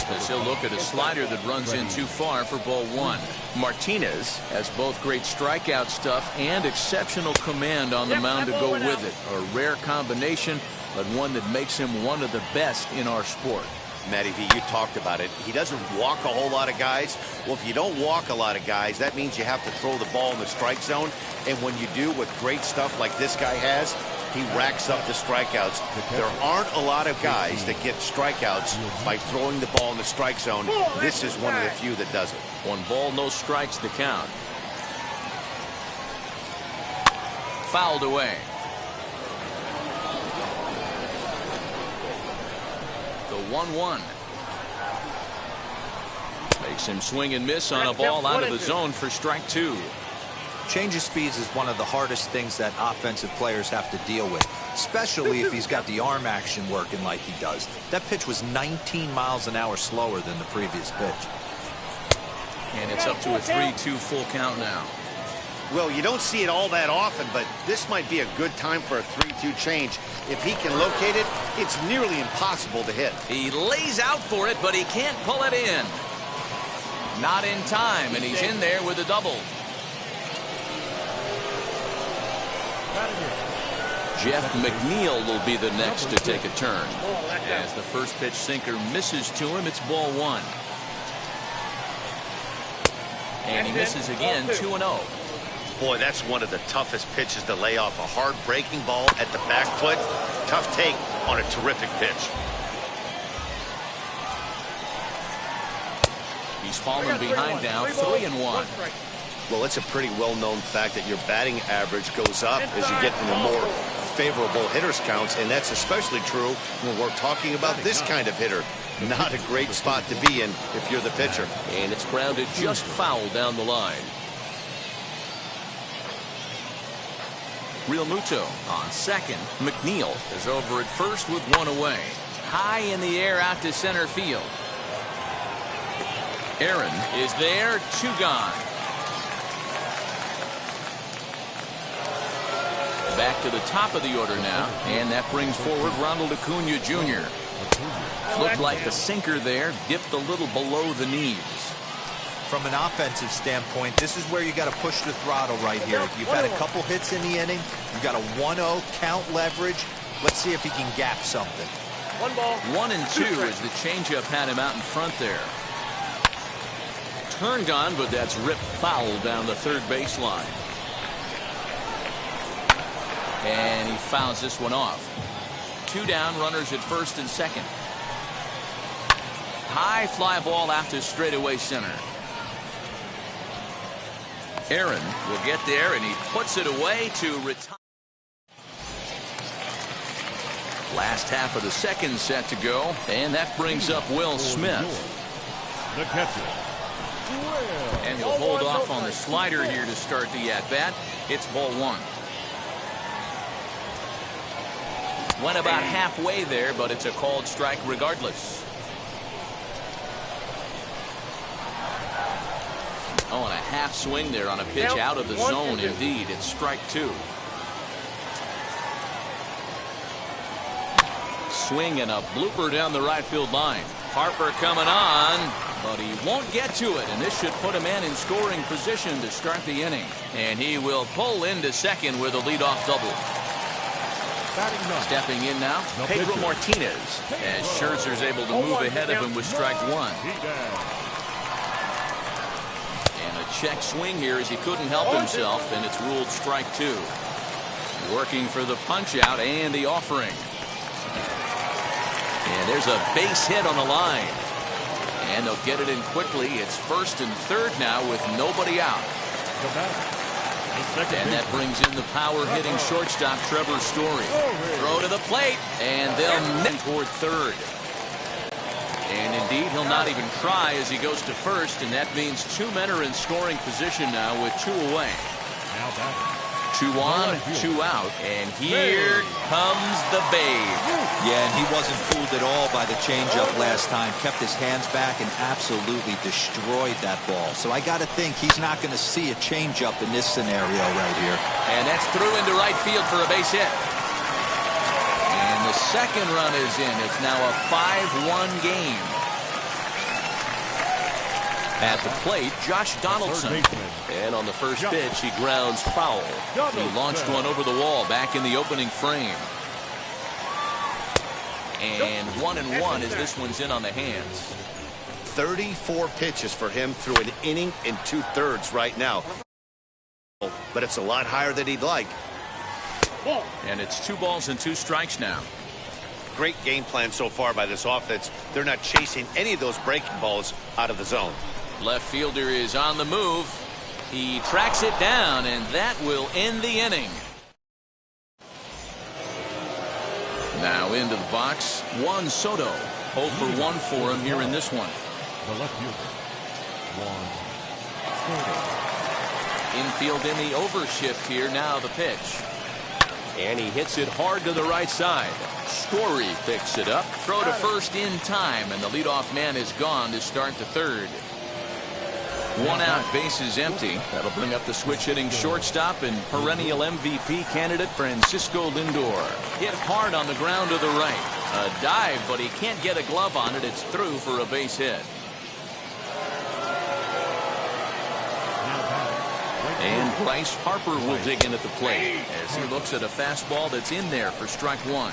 As he'll look at a slider that runs in too far for ball one. Martinez has both great strikeout stuff and exceptional command on the mound to go with it. A rare combination, but one that makes him one of the best in our sport. Matty V, you talked about it. He doesn't walk a whole lot of guys. Well, if you don't walk a lot of guys, that means you have to throw the ball in the strike zone. And when you do with great stuff like this guy has, he racks up the strikeouts. There aren't a lot of guys that get strikeouts by throwing the ball in the strike zone. This is one of the few that does it. 1 ball, no strikes, the count. Fouled away. The 1-1. Makes him swing and miss on a ball out of the zone for strike 2. Change of speeds is one of the hardest things that offensive players have to deal with, especially if he's got the arm action working like he does. That pitch was 19 miles an hour slower than the previous pitch. And it's up to a 3-2 full count now. Well, you don't see it all that often, but this might be a good time for a 3-2 change. If he can locate it, it's nearly impossible to hit. He lays out for it, but he can't pull it in. Not in time, and he's in there with a double. Jeff McNeil will be the next to take a turn. As the first pitch sinker misses to him, it's ball 1. And he misses again, 2-0. Boy, that's one of the toughest pitches to lay off. A hard breaking ball at the back foot. Tough take on a terrific pitch. He's fallen behind now, 3-1. Well, it's a pretty well-known fact that your batting average goes up as you get into more favorable hitters counts, and that's especially true when we're talking about this kind of hitter. Not a great spot to be in if you're the pitcher. And it's grounded just foul down the line. Real Muto on second. McNeil is over at first with 1 away. High in the air out to center field. Aaron is there, 2 gone. Back to the top of the order now, and that brings forward Ronald Acuna Jr. Looked like the sinker there dipped a little below the knees. From an offensive standpoint, this is where you got to push the throttle right here. You've had a couple hits in the inning. You've got a 1-0 count leverage. Let's see if he can gap something. 1 ball. 1 and 2 as the changeup had him out in front there. Turned on, but that's ripped foul down the third baseline. And he fouls this one off. 2 down, runners at first and second. High fly ball out to straightaway center. Aaron will get there, and he puts it away to retire. Last half of the second set to go, and that brings up Will Smith. The catcher. And he'll hold off on the slider here to start the at-bat. It's ball 1. Went about halfway there, but it's a called strike regardless. Oh, and a half swing there on a pitch out of the zone. Indeed, it's strike 2. Swing and a blooper down the right field line. Harper coming on, but he won't get to it, and this should put a man in scoring position to start the inning. And he will pull into second with a leadoff double. Stepping in now, Pedro Martinez, as Scherzer's able to move ahead of him with strike 1. And a check swing here as he couldn't help himself, and it's ruled strike 2. Working for the punch out and the offering. And there's a base hit on the line. And they'll get it in quickly. It's first and third now with nobody out. And that brings in the power-hitting shortstop, Trevor Story. Throw to the plate, and they'll net toward third. And indeed, he'll not even try as he goes to first, and that means 2 men are in scoring position now with 2 away. 2 on, 2 out, and here comes the Babe. Yeah, and he wasn't fooled at all by the changeup last time. Kept his hands back and absolutely destroyed that ball. So I got to think he's not going to see a changeup in this scenario right here. And that's through into right field for a base hit. And the second run is in. It's now a 5-1 game. At the plate, Josh Donaldson. And on the first pitch, he grounds foul. He launched one over the wall back in the opening frame. And 1-1 as this one's in on the hands. 34 pitches for him through an inning and 2/3 right now. But it's a lot higher than he'd like. And it's 2 balls and 2 strikes now. Great game plan so far by this offense. They're not chasing any of those breaking balls out of the zone. Left fielder is on the move. He tracks it down, and that will end the inning. Now into the box, Juan Soto. 0 for 1 for him here in this one. The left fielder, Juan Soto. Infield in the overshift here. Now the pitch. And he hits it hard to the right side. Story picks it up. Throw to first in time, and the leadoff man is gone to start the third. 1 out, bases empty. That'll bring up the switch hitting shortstop and perennial MVP candidate Francisco Lindor. Hit hard on the ground to the right. A dive, but he can't get a glove on it. It's through for a base hit. And Bryce Harper will dig in at the plate as he looks at a fastball that's in there for strike 1.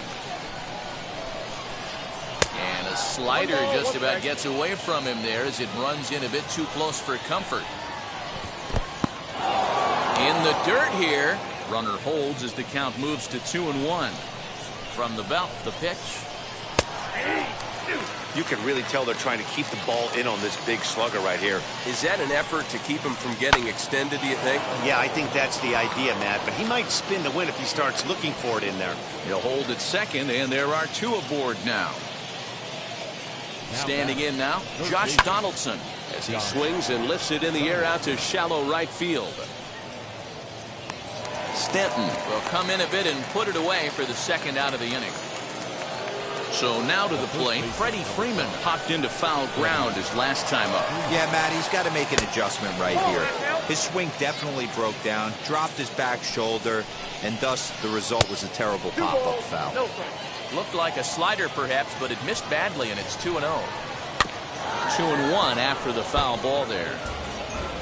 And a slider just about gets away from him there as it runs in a bit too close for comfort. In the dirt here. Runner holds as the count moves to 2-1. From the belt, the pitch. You can really tell they're trying to keep the ball in on this big slugger right here. Is that an effort to keep him from getting extended, do you think? Yeah, I think that's the idea, Matt. But he might spin the win if he starts looking for it in there. He'll hold at second, and there are 2 aboard now. Standing in now, Josh Donaldson as he swings and lifts it in the air out to shallow right field. Stanton will come in a bit and put it away for the second out of the inning. So now to the plate, Freddie Freeman hopped into foul ground his last time up. Yeah, Matt, he's got to make an adjustment right here. His swing definitely broke down, dropped his back shoulder, and thus the result was a terrible pop-up foul. Looked like a slider perhaps, but it missed badly, and it's 2-0. 2-1 after the foul ball there.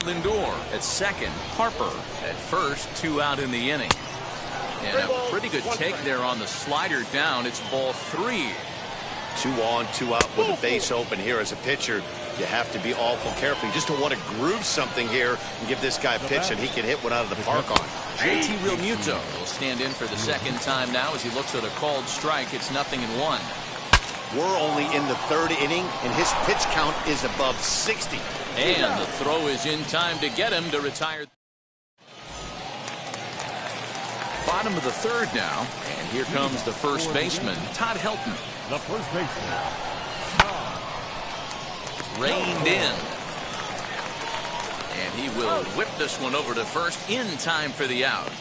Lindor at second, Harper at first, 2 out in the inning. And a pretty good take there on the slider down. It's ball 3. 2 on, 2 out with the base open here as a pitcher. You have to be awful careful. You just don't want to groove something here and give this guy a pitch and he can hit one out of the park on. JT Realmuto will stand in for the second time now as he looks at a called strike. It's 0-1. We're only in the 3rd inning, and his pitch count is above 60. And the throw is in time to get him to retire. Bottom of the 3rd now, and here comes the first baseman, Todd Helton. The first baseman, Reined in. And he will whip this one over to first in time for the out.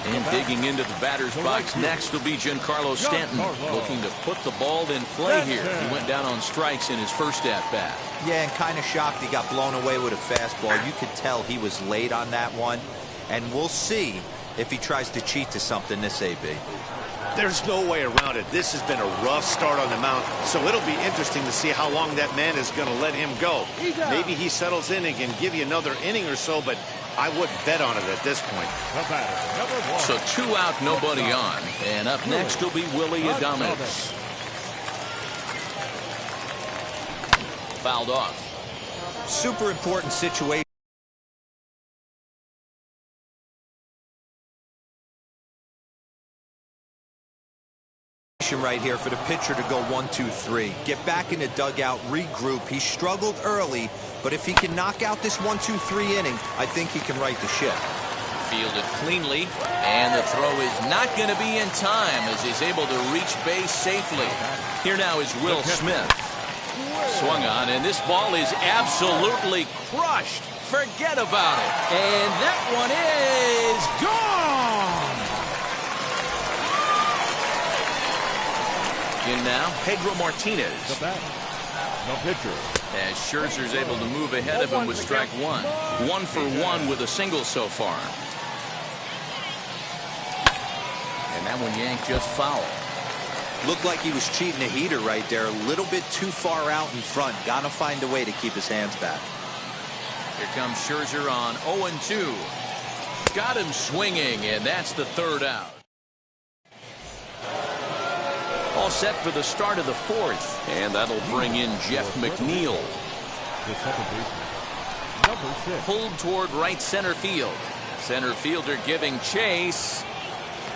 And digging into the batter's box next will be Giancarlo Stanton, looking to put the ball in play here. He went down on strikes in his first at-bat. Yeah, and kind of shocked he got blown away with a fastball. You could tell he was late on that one. And we'll see if he tries to cheat to something this AB. There's no way around it. This has been a rough start on the mound, so it'll be interesting to see how long that man is going to let him go. Maybe he settles in and can give you another inning or so, but I wouldn't bet on it at this point. So 2 out, nobody on. And up next will be Willie Adames. Fouled off. Super important situation. Right here for the pitcher to go 1-2-3. Get back in the dugout, regroup. He struggled early, but if he can knock out this 1-2-3 inning, I think he can right the ship. Fielded cleanly, and the throw is not going to be in time as he's able to reach base safely. Here now is Will Smith. Swung on, and this ball is absolutely crushed. Forget about it. And that one is gone. In now, Pedro Martinez. The batter, the pitcher. As Scherzer's able to move ahead of him with strike 1. 1 for 1 with a single so far. And that one yanked just foul. Looked like he was cheating a heater right there. A little bit too far out in front. Got to find a way to keep his hands back. Here comes Scherzer on 0-2. Got him swinging, and that's the 3rd out. all set for the start of the fourth. And that'll bring in Jeff McNeil. The second baseman, number 6. Pulled toward right center field. Center fielder giving chase.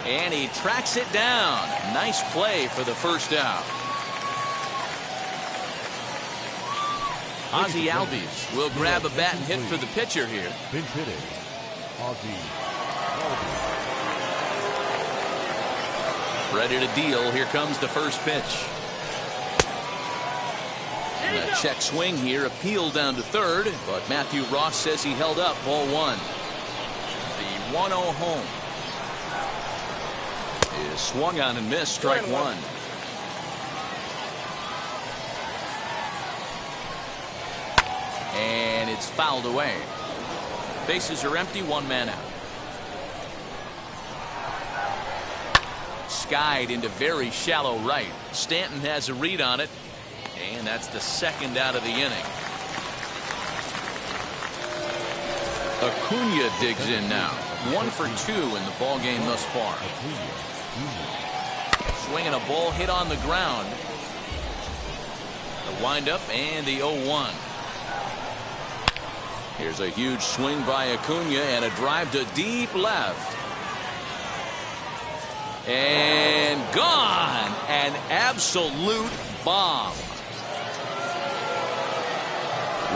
And he tracks it down. Nice play for the first out. Ozzie Albies will grab a bat and hit for the pitcher here. Pinch hitting, Ozzie Albies. Ready to deal. Here comes the first pitch. And a check swing here. Appeal down to third. But Matthew Ross says he held up. Ball 1. The 1-0 home. Is swung on and missed. Strike 1. And it's fouled away. Bases are empty. 1 man out. Skied into very shallow right. Stanton has a read on it. And that's the second out of the inning. Acuna digs in now. 1 for 2 in the ball game thus far. Swinging a ball hit on the ground. The windup and the 0-1. Here's a huge swing by Acuna and a drive to deep left. And gone. An absolute bomb.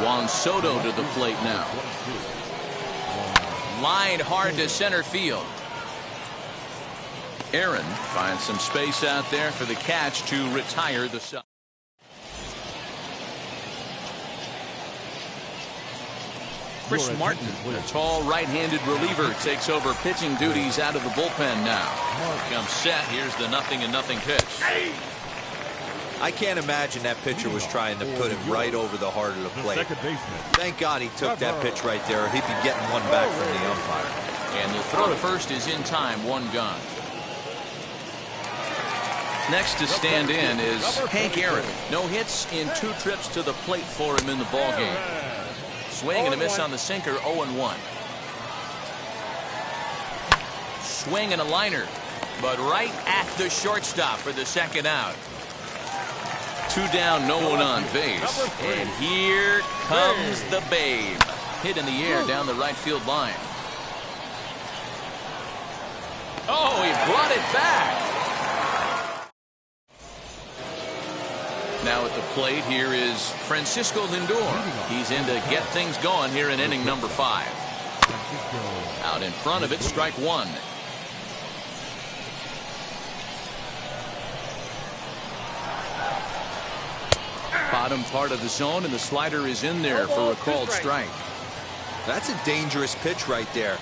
Juan Soto to the plate now. Lined hard to center field. Aaron finds some space out there for the catch to retire the side. Chris Martin, a tall right-handed reliever, takes over pitching duties out of the bullpen now. Comes set. Here's the 0-0 pitch. I can't imagine that pitcher was trying to put him right over the heart of the plate. Thank God he took that pitch right there, or he'd be getting one back from the umpire. And the throw to first is in time. 1 gone. Next to stand in is Hank Aaron. No hits in 2 trips to the plate for him in the ball game. Swing and a miss on the sinker. 0-1. Swing and a liner, but right at the shortstop for the second out. 2 down, no one on base. And here comes the Babe. Hit in the air down the right field line. Oh, he brought it back. Now at the plate here is Francisco Lindor. He's in to get things going here in inning number 5. Out in front of it, strike 1. Bottom part of the zone, and the slider is in there for a called strike. That's a dangerous pitch right there.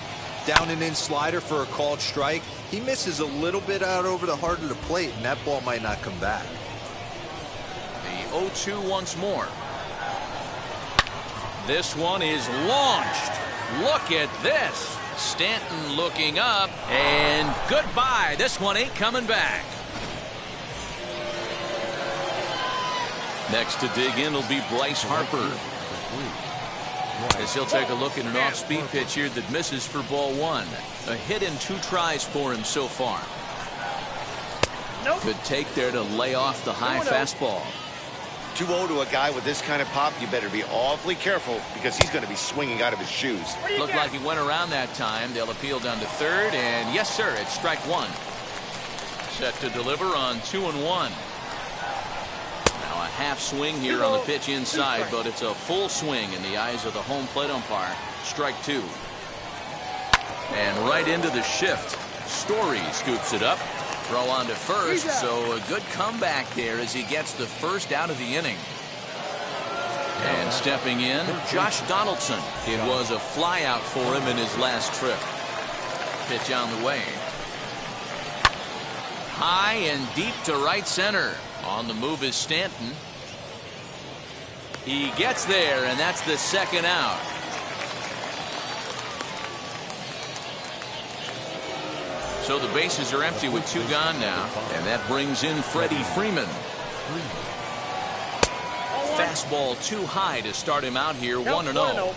Down and in slider for a called strike. He misses a little bit out over the heart of the plate, and that ball might not come back. The 0-2 once more. This one is launched. Look at this. Stanton looking up, and goodbye. This one ain't coming back. Next to dig in will be Bryce Harper. As he'll take a look at an off-speed pitch here that misses for ball 1. A hit in 2 tries for him so far. Good take there to lay off the high fastball. 2-0 to a guy with this kind of pop, you better be awfully careful because he's going to be swinging out of his shoes. Looked like he went around that time. They'll appeal down to third, and yes, sir, it's strike 1. Set to deliver on 2-1. Now a half swing here on the pitch inside, but it's a full swing in the eyes of the home plate umpire. Strike 2. And right into the shift. Story scoops it up. Throw on to first, so a good comeback there as he gets the first out of the inning. And stepping in, Josh Donaldson. It was a fly out for him in his last trip. Pitch on the way. High and deep to right center. On the move is Stanton. He gets there, and that's the second out. So the bases are empty with 2 gone now, and that brings in Freddie Freeman. Fastball too high to start him out here. 1-0.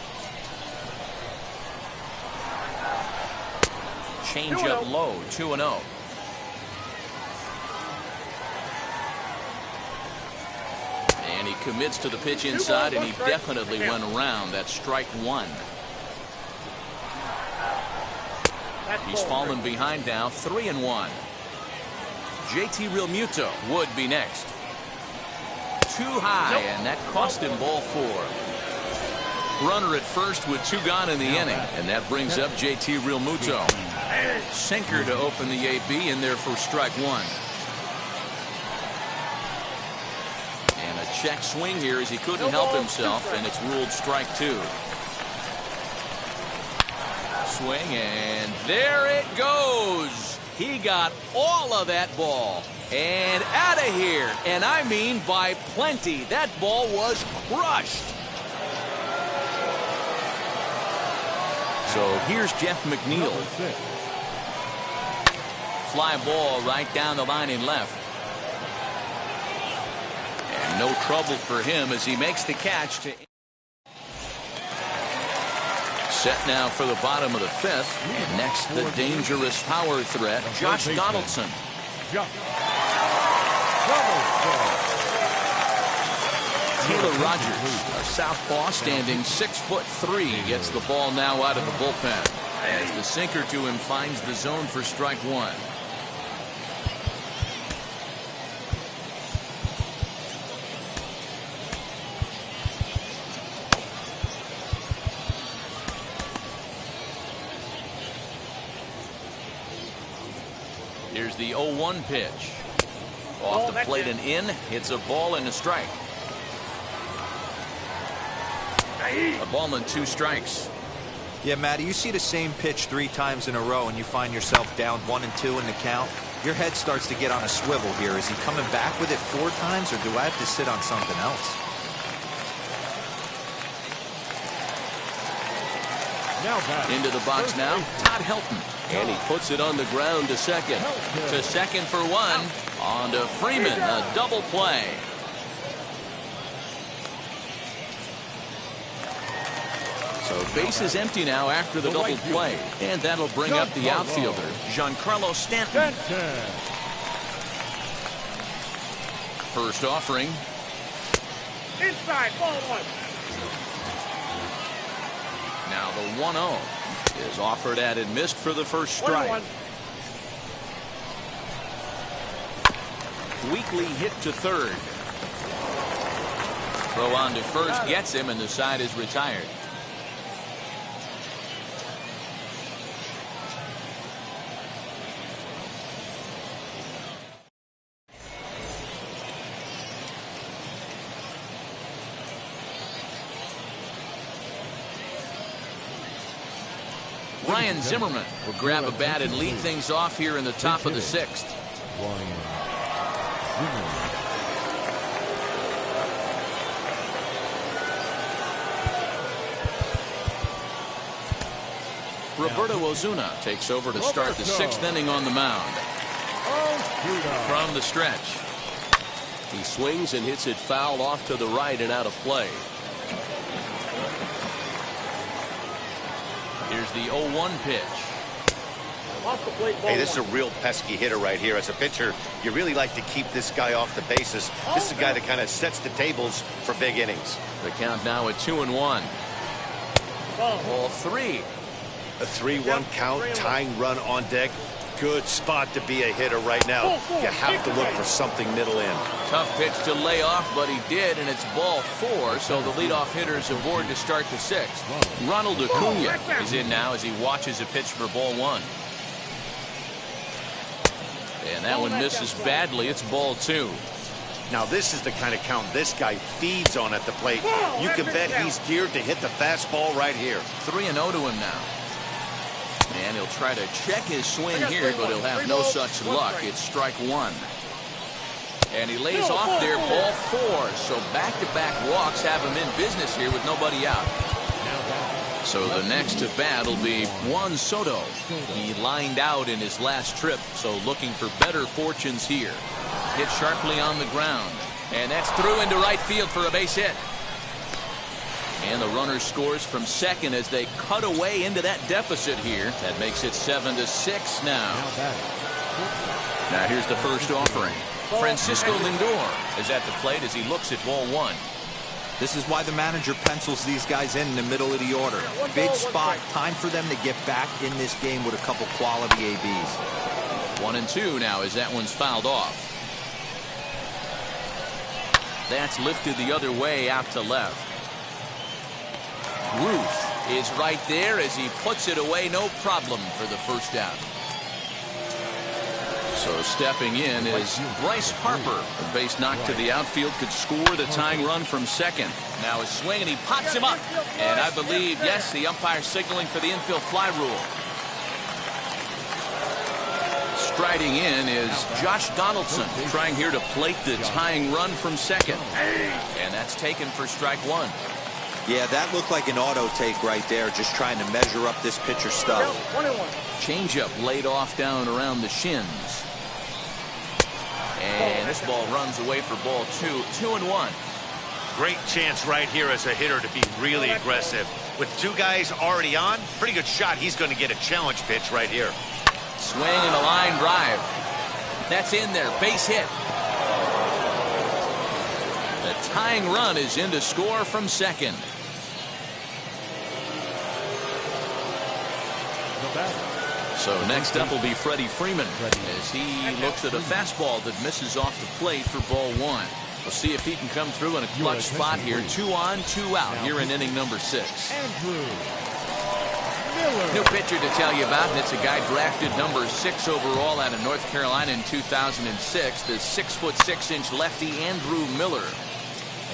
Change up low. 2-0. he commits to the pitch inside, and he definitely went around. That's strike one. He's fallen behind now, 3-1. JT Realmuto would be next. Too high, and that cost him ball four. Runner at first with two gone in the inning, and that brings up JT Realmuto. Sinker to open the AB in there for strike one. And a check swing here as he couldn't help himself, and it's ruled strike two. Swing, and there it goes. He got all of that ball and out of here, and I mean by plenty. That ball was crushed. So here's Jeff McNeil. Fly ball right down the line in left. And no trouble for him as he makes the catch to set now for the bottom of the fifth. And next, the dangerous power threat, Josh Donaldson. Taylor Rogers, a southpaw standing 6'3", gets the ball now out of the bullpen as the sinker to him finds the zone for strike one. Here's the 0-1 pitch. Off the plate and in. It's a ball and a strike. A ball and two strikes. Yeah, Matty, you see the same pitch 3 times in a row and you find yourself down 1-2 in the count. Your head starts to get on a swivel here. Is he coming back with it 4 times, or do I have to sit on something else? Into the box now, Todd Helton. And he puts it on the ground to second. To second for one. On to Freeman, a double play. So base is empty now after the double play. And that'll bring up the outfielder, Giancarlo Stanton. First offering. Inside, ball one. Now the 1-0 is offered at and missed for the first strike. Weekly hit to third. Throw on to first gets him, and the side is retired. Ryan Zimmerman will grab a bat and lead things off here in the top of the 6th. Roberto Ozuna takes over to start the 6th inning on the mound. From the stretch. He swings and hits it foul off to the right and out of play. Here's the 0-1 pitch. Hey, this is a real pesky hitter right here. As a pitcher, you really like to keep this guy off the bases. This is a guy that kind of sets the tables for big innings. The count now at 2-1. Ball 3. A 3-1 count, tying run on deck. Good spot to be a hitter right now. You have to look for something middle in. Tough pitch to lay off, but he did, and it's ball 4, so the leadoff hitter is aboard to start the 6th. Ronald Acuna is in now as he watches a pitch for ball 1. And that one misses badly. It's ball 2. Now this is the kind of count this guy feeds on at the plate. You can bet he's geared to hit the fastball right here. 3-0 to him now. And he'll try to check his swing here, but he'll have no such luck. It's strike 1. And he lays off there, ball 4. So back-to-back walks have him in business here with nobody out. So the next to bat will be Juan Soto. He lined out in his last trip, so looking for better fortunes here. Hit sharply on the ground. And that's through into right field for a base hit. And the runner scores from second as they cut away into that deficit here. That makes it 7-6 now. Now here's the first offering. Francisco Lindor is at the plate as he looks at ball one. This is why the manager pencils these guys in the middle of the order. Big spot, time for them to get back in this game with a couple quality ABs. 1-2 now as that one's fouled off. That's lifted the other way out to left. Ruth is right there as he puts it away, no problem for the first out. So stepping in is Bryce Harper. A base knock to the outfield could score the tying run from second. Now a swing and he pops him up. And I believe, yes, the umpire signaling for the infield fly rule. Striding in is Josh Donaldson, trying here to plate the tying run from second. And that's taken for strike one. Yeah, that looked like an auto take right there, just trying to measure up this pitcher's stuff. Changeup laid off down around the shins. And this ball runs away for ball two. 2-1. Great chance right here as a hitter to be really aggressive. With two guys already on, pretty good shot. He's going to get a challenge pitch right here. Swing and a line drive. That's in there. Base hit. The tying run is in to score from second. So next up will be Freddie Freeman as he looks at a fastball that misses off the plate for ball one. We'll see if he can come through in a clutch spot here. 2 on, 2 out here in inning number 6. New pitcher to tell you about, and it's a guy drafted number 6 overall out of North Carolina in 2006. The 6'6" lefty Andrew Miller.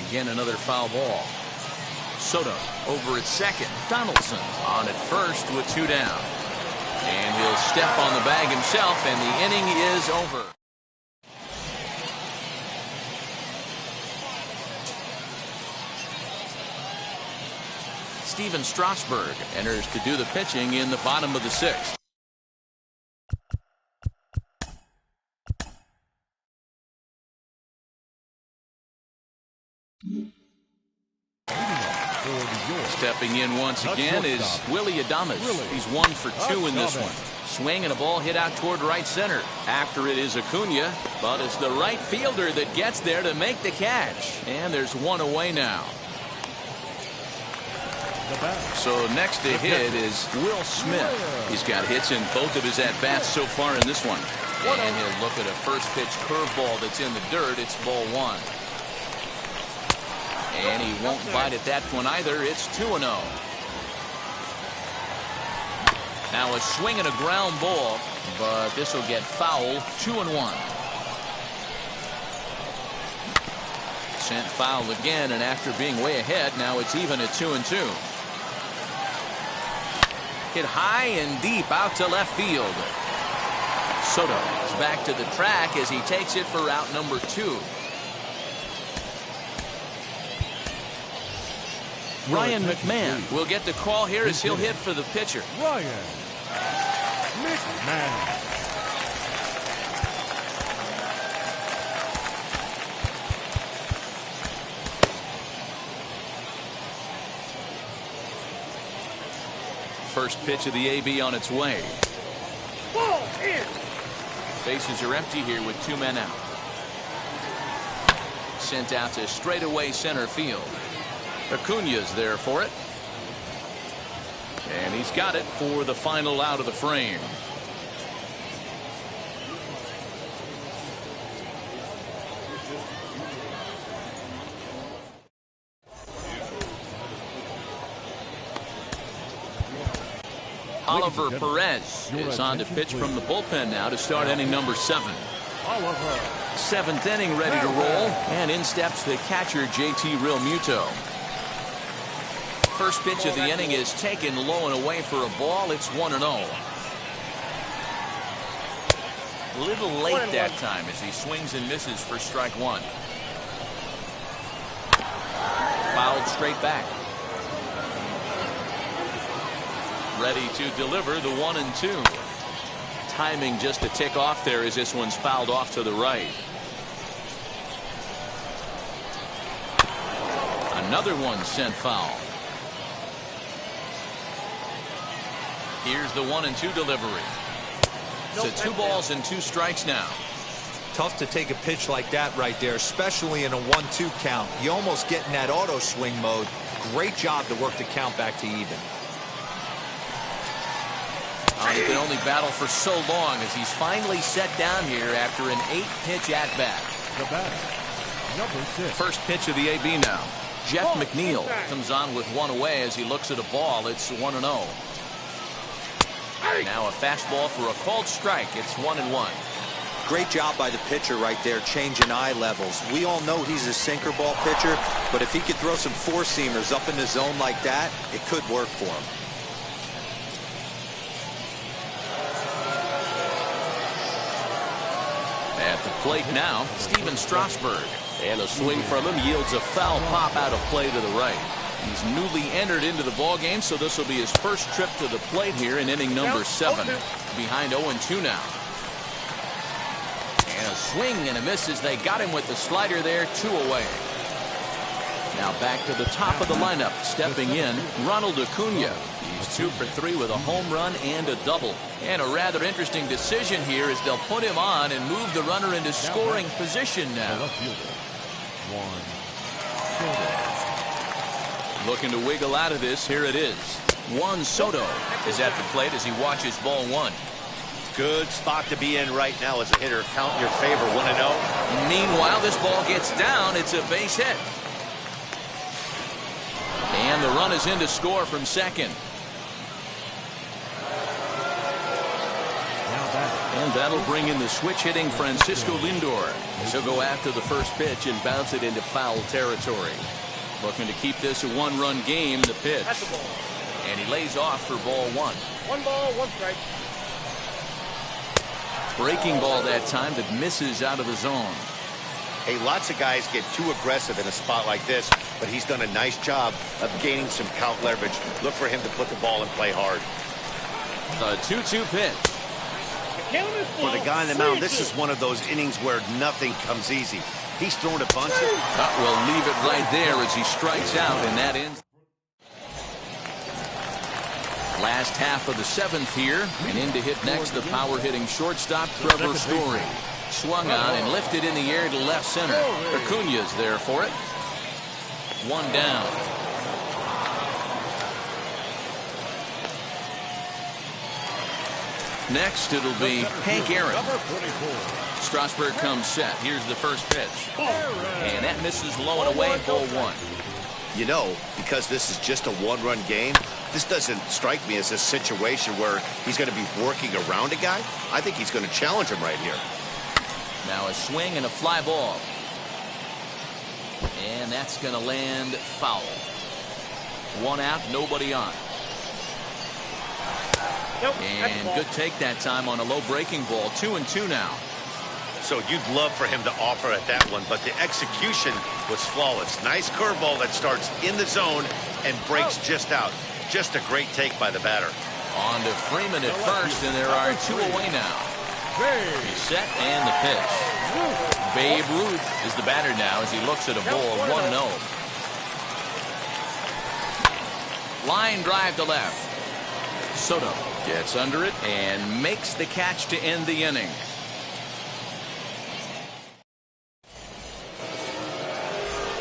Again, another foul ball. Soto over at second. Donaldson on at first with 2 down. And he'll step on the bag himself, and the inning is over. Steven Strasburg enters to do the pitching in the bottom of the 6th. Stepping in once again is Willie Adames. He's 1 for 2 in this one. Swing and a ball hit out toward right center. After it is Acuna, but it's the right fielder that gets there to make the catch. And there's 1 away now. So next to hit is Will Smith. He's got hits in both of his at-bats so far in this one. And he'll look at a first pitch curveball that's in the dirt. It's ball 1. And he won't bite at that one either. It's 2-0. Now a swing and a ground ball, but this will get foul. 2-1. Sent foul again, and after being way ahead, now it's even at 2-2. Hit high and deep out to left field. Soto is back to the track as he takes it for out number 2. Ryan McMahon will get the call here as he'll hit for the pitcher. Ryan McMahon. First pitch of the AB on its way. Ball in. Bases are empty here with 2 men out. Sent out to straightaway center field. Acuna's there for it. And he's got it for the final out of the frame. Oliver Perez is on to pitch from the bullpen now to start inning number 7. Oliver. 7th inning ready to roll, and in steps the catcher JT Realmuto. First pitch of the inning is taken low and away for a ball. It's 1-0. A little late that time as he swings and misses for strike 1. Fouled straight back. Ready to deliver the 1-2. Timing just a tick off there as this one's fouled off to the right. Another one sent foul. Here's the 1-2 delivery. So 2 balls and 2 strikes now. Tough to take a pitch like that right there, especially in a 1-2 count. You almost get in that auto swing mode. Great job to work the count back to even. He can only battle for so long as he's finally set down here after an 8-pitch at-bat. The batter, number 6. First pitch of the AB now. Jeff McNeil comes on with one away as he looks at a ball. It's 1-0. Now a fastball for a called strike. It's 1-1. Great job by the pitcher right there, changing eye levels. We all know he's a sinker ball pitcher, but if he could throw some four-seamers up in the zone like that, it could work for him. At the plate now, Steven Strasburg. And a swing from him yields a foul pop out of play to the right. He's newly entered into the ballgame, so this will be his first trip to the plate here in inning number 7. Behind 0-2 now. And a swing and a miss as they got him with the slider there, 2 away. Now back to the top of the lineup, stepping in, Ronald Acuna. He's 2 for 3 with a home run and a double. And a rather interesting decision here as they'll put him on and move the runner into scoring position now. Looking to wiggle out of this, here it is. Juan Soto is at the plate as he watches ball 1. Good spot to be in right now as a hitter. Count in your favor, 1-0. Meanwhile, this ball gets down. It's a base hit. And the run is in to score from second. And that'll bring in the switch-hitting Francisco Lindor. He'll go after the first pitch and bounce it into foul territory. Looking to keep this a one-run game, the pitch. And he lays off for ball 1. 1 ball, 1 strike. Breaking ball that time that misses out of the zone. Hey, lots of guys get too aggressive in a spot like this, but he's done a nice job of gaining some count leverage. Look for him to put the ball and play hard. The 2-2 pitch. For the guy on the mound, this is one of those innings where nothing comes easy. He's thrown a bunch of... We'll leave it right there as he strikes out, and that ends. Last half of the 7th here, and in to hit next the power-hitting shortstop Trevor Story. Swung on and lifted in the air to left center. Acuna's there for it. 1 down. Next, it'll be Hank Aaron. Strasburg comes set. Here's the first pitch. And that misses low and away, ball 1. You know, because this is just a one-run game, this doesn't strike me as a situation where he's going to be working around a guy. I think he's going to challenge him right here. Now a swing and a fly ball. And that's going to land foul. 1 out, nobody on. And good take that time on a low breaking ball. 2-2 now. So you'd love for him to offer at that one, but the execution was flawless. Nice curveball that starts in the zone and breaks just out. Just a great take by the batter. On to Freeman at first, and there are 2 away now. He's set and the pitch. Babe Ruth is the batter now as he looks at a ball 1-0. Line drive to left. Soto gets under it and makes the catch to end the inning.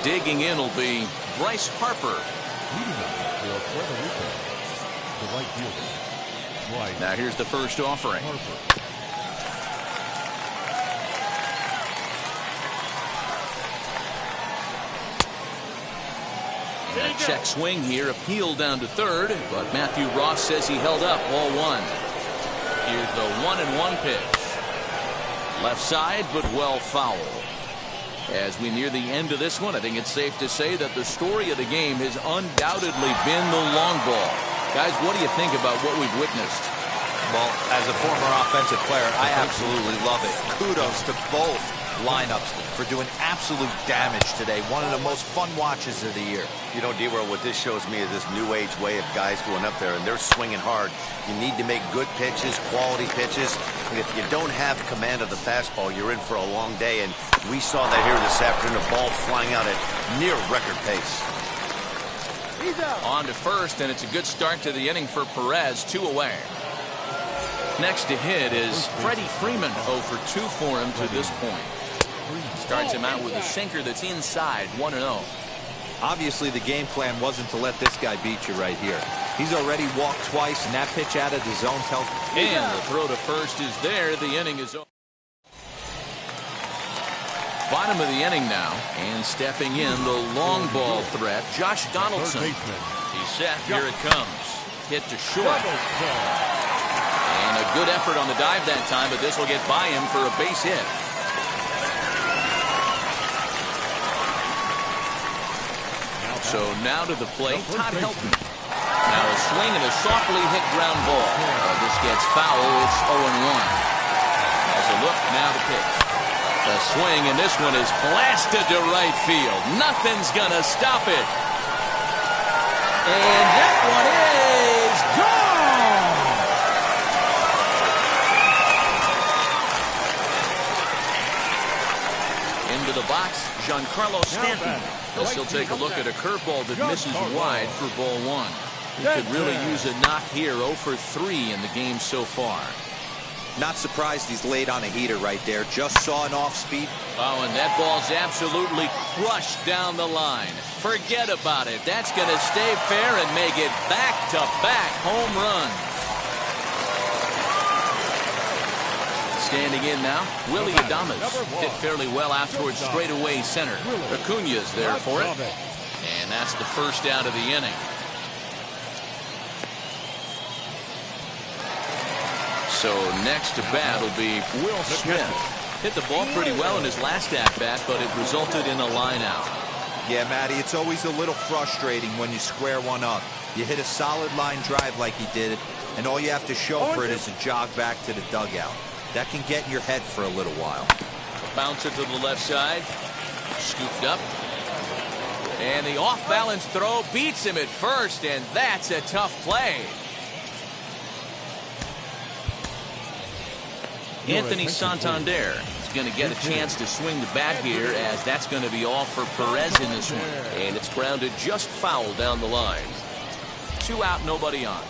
Digging in will be Bryce Harper. The right fielder. Now here's the first offering. And a check swing here, appealed down to third, but Matthew Ross says he held up, ball 1. Here's the 1-1 pitch. Left side, but well foul. As we near the end of this one, I think it's safe to say that the story of the game has undoubtedly been the long ball. Guys, what do you think about what we've witnessed? Well, as a former offensive player, I absolutely love it. Kudos to both lineups for doing absolute damage today. One of the most fun watches of the year. You know, D-World, what this shows me is this new age way of guys going up there, and they're swinging hard. You need to make good pitches, quality pitches, and if you don't have command of the fastball, you're in for a long day, and we saw that here this afternoon, a ball flying out at near record pace. On to first, and it's a good start to the inning for Perez, 2 away. Next to hit is Freddie Freeman. 0 for 2 for him to this point. Starts him out with a sinker that's inside. 1-0. Obviously, the game plan wasn't to let this guy beat you right here. He's already walked twice, and that pitch out of the zone tells me. And the throw to first is there. The inning is over. Bottom of the inning now, and stepping in the long ball threat, Josh Donaldson. He's set. Here it comes. Hit to short. And a good effort on the dive that time, but this will get by him for a base hit. So now to the plate, Todd Helton. Now a swing and a softly hit ground ball. This gets foul. It's 0-1. As a look, now the pitch. A swing, and this one is blasted to right field. Nothing's gonna stop it. And that one is gone. Into the box, Giancarlo Stanton. He'll take a look at a curveball that misses wide for ball 1. He could really use a knock here. 0 for 3 in the game so far. Not surprised he's laid on a heater right there. Just saw an off-speed. Oh, and that ball's absolutely crushed down the line. Forget about it. That's going to stay fair and make it back-to-back home runs. Standing in now, Willie Adames. Hit fairly well out towards straightaway center. Acuña's there for it. And that's the first out of the inning. So next to bat will be Will Smith. Hit the ball pretty well in his last at-bat, but it resulted in a line out. Yeah, Matty, it's always a little frustrating when you square one up. You hit a solid line drive like he did, and all you have to show for it is a jog back to the dugout. That can get in your head for a little while. Bounce it to the left side. Scooped up. And the off-balance throw beats him at first, and that's a tough play. Anthony Santander is going to get a chance to swing the bat here, as that's going to be all for Perez in this one. And it's grounded just foul down the line. 2 out, nobody on.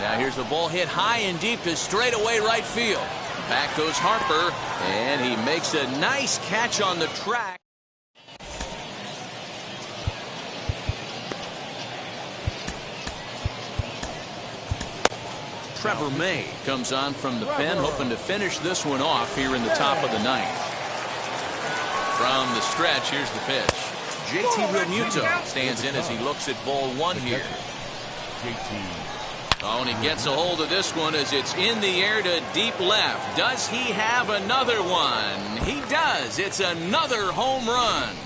Now here's the ball hit high and deep to straightaway right field. Back goes Harper, and he makes a nice catch on the track. Trevor May comes on from the pen, hoping to finish this one off here in the top of the 9th. From the stretch, here's the pitch. JT Realmuto stands in as he looks at ball 1 here. Oh, and he gets a hold of this one as it's in the air to deep left. Does he have another one? He does. It's another home run.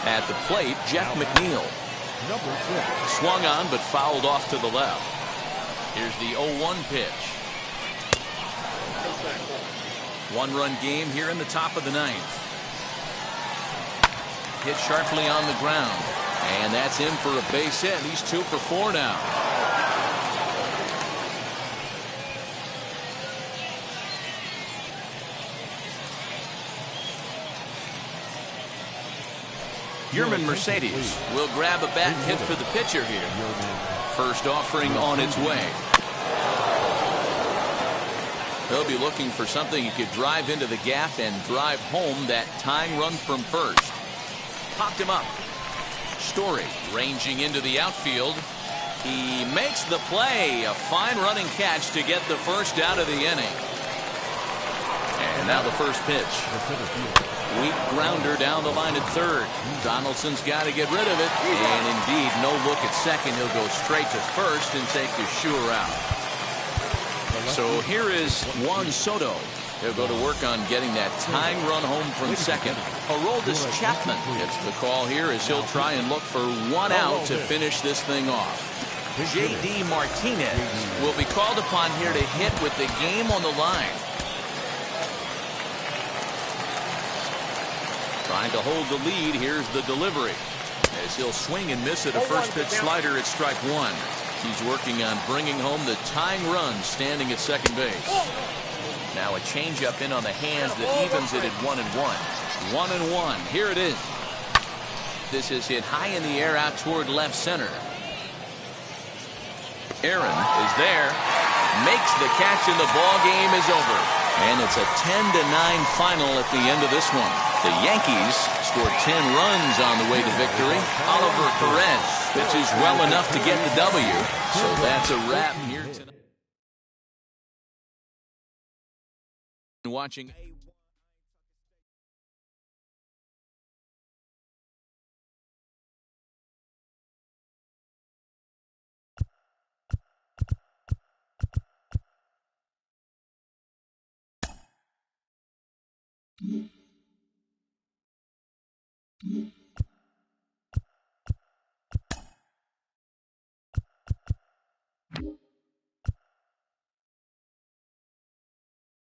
At the plate, Jeff McNeil. Swung on but fouled off to the left. Here's the 0-1 pitch. 1-run game here in the top of the 9th. Hit sharply on the ground. And that's in for a base hit. He's 2 for 4 now. Yerman Mercedes will grab a bat and hit for the pitcher here. First offering on its way. He'll be looking for something he could drive into the gap and drive home that tying run from first. Popped him up. Story ranging into the outfield. He makes the play. A fine running catch to get the first out of the inning. And now the first pitch. Weak grounder down the line at third. Donaldson's got to get rid of it. And indeed, no look at second. He'll go straight to first and take the sure out. So here is Juan Soto. He'll go to work on getting that tying run home from second. Aroldis Chapman gets the call here as he'll try and look for 1 out to finish this thing off. J.D. Martinez will be called upon here to hit with the game on the line. Trying to hold the lead. Here's the delivery. As he'll swing and miss at a first pitch slider at strike 1. He's working on bringing home the tying run standing at second base. Now a changeup in on the hands that evens it at 1-1. 1-1. Here it is. This is hit high in the air out toward left center. Aaron is there, makes the catch, and the ball game is over. And it's a 10-9 final at the end of this one. The Yankees scored 10 runs on the way to victory. Oliver Perez pitches well enough to get the W. So that's a wrap here tonight. Watching. Mm-hmm.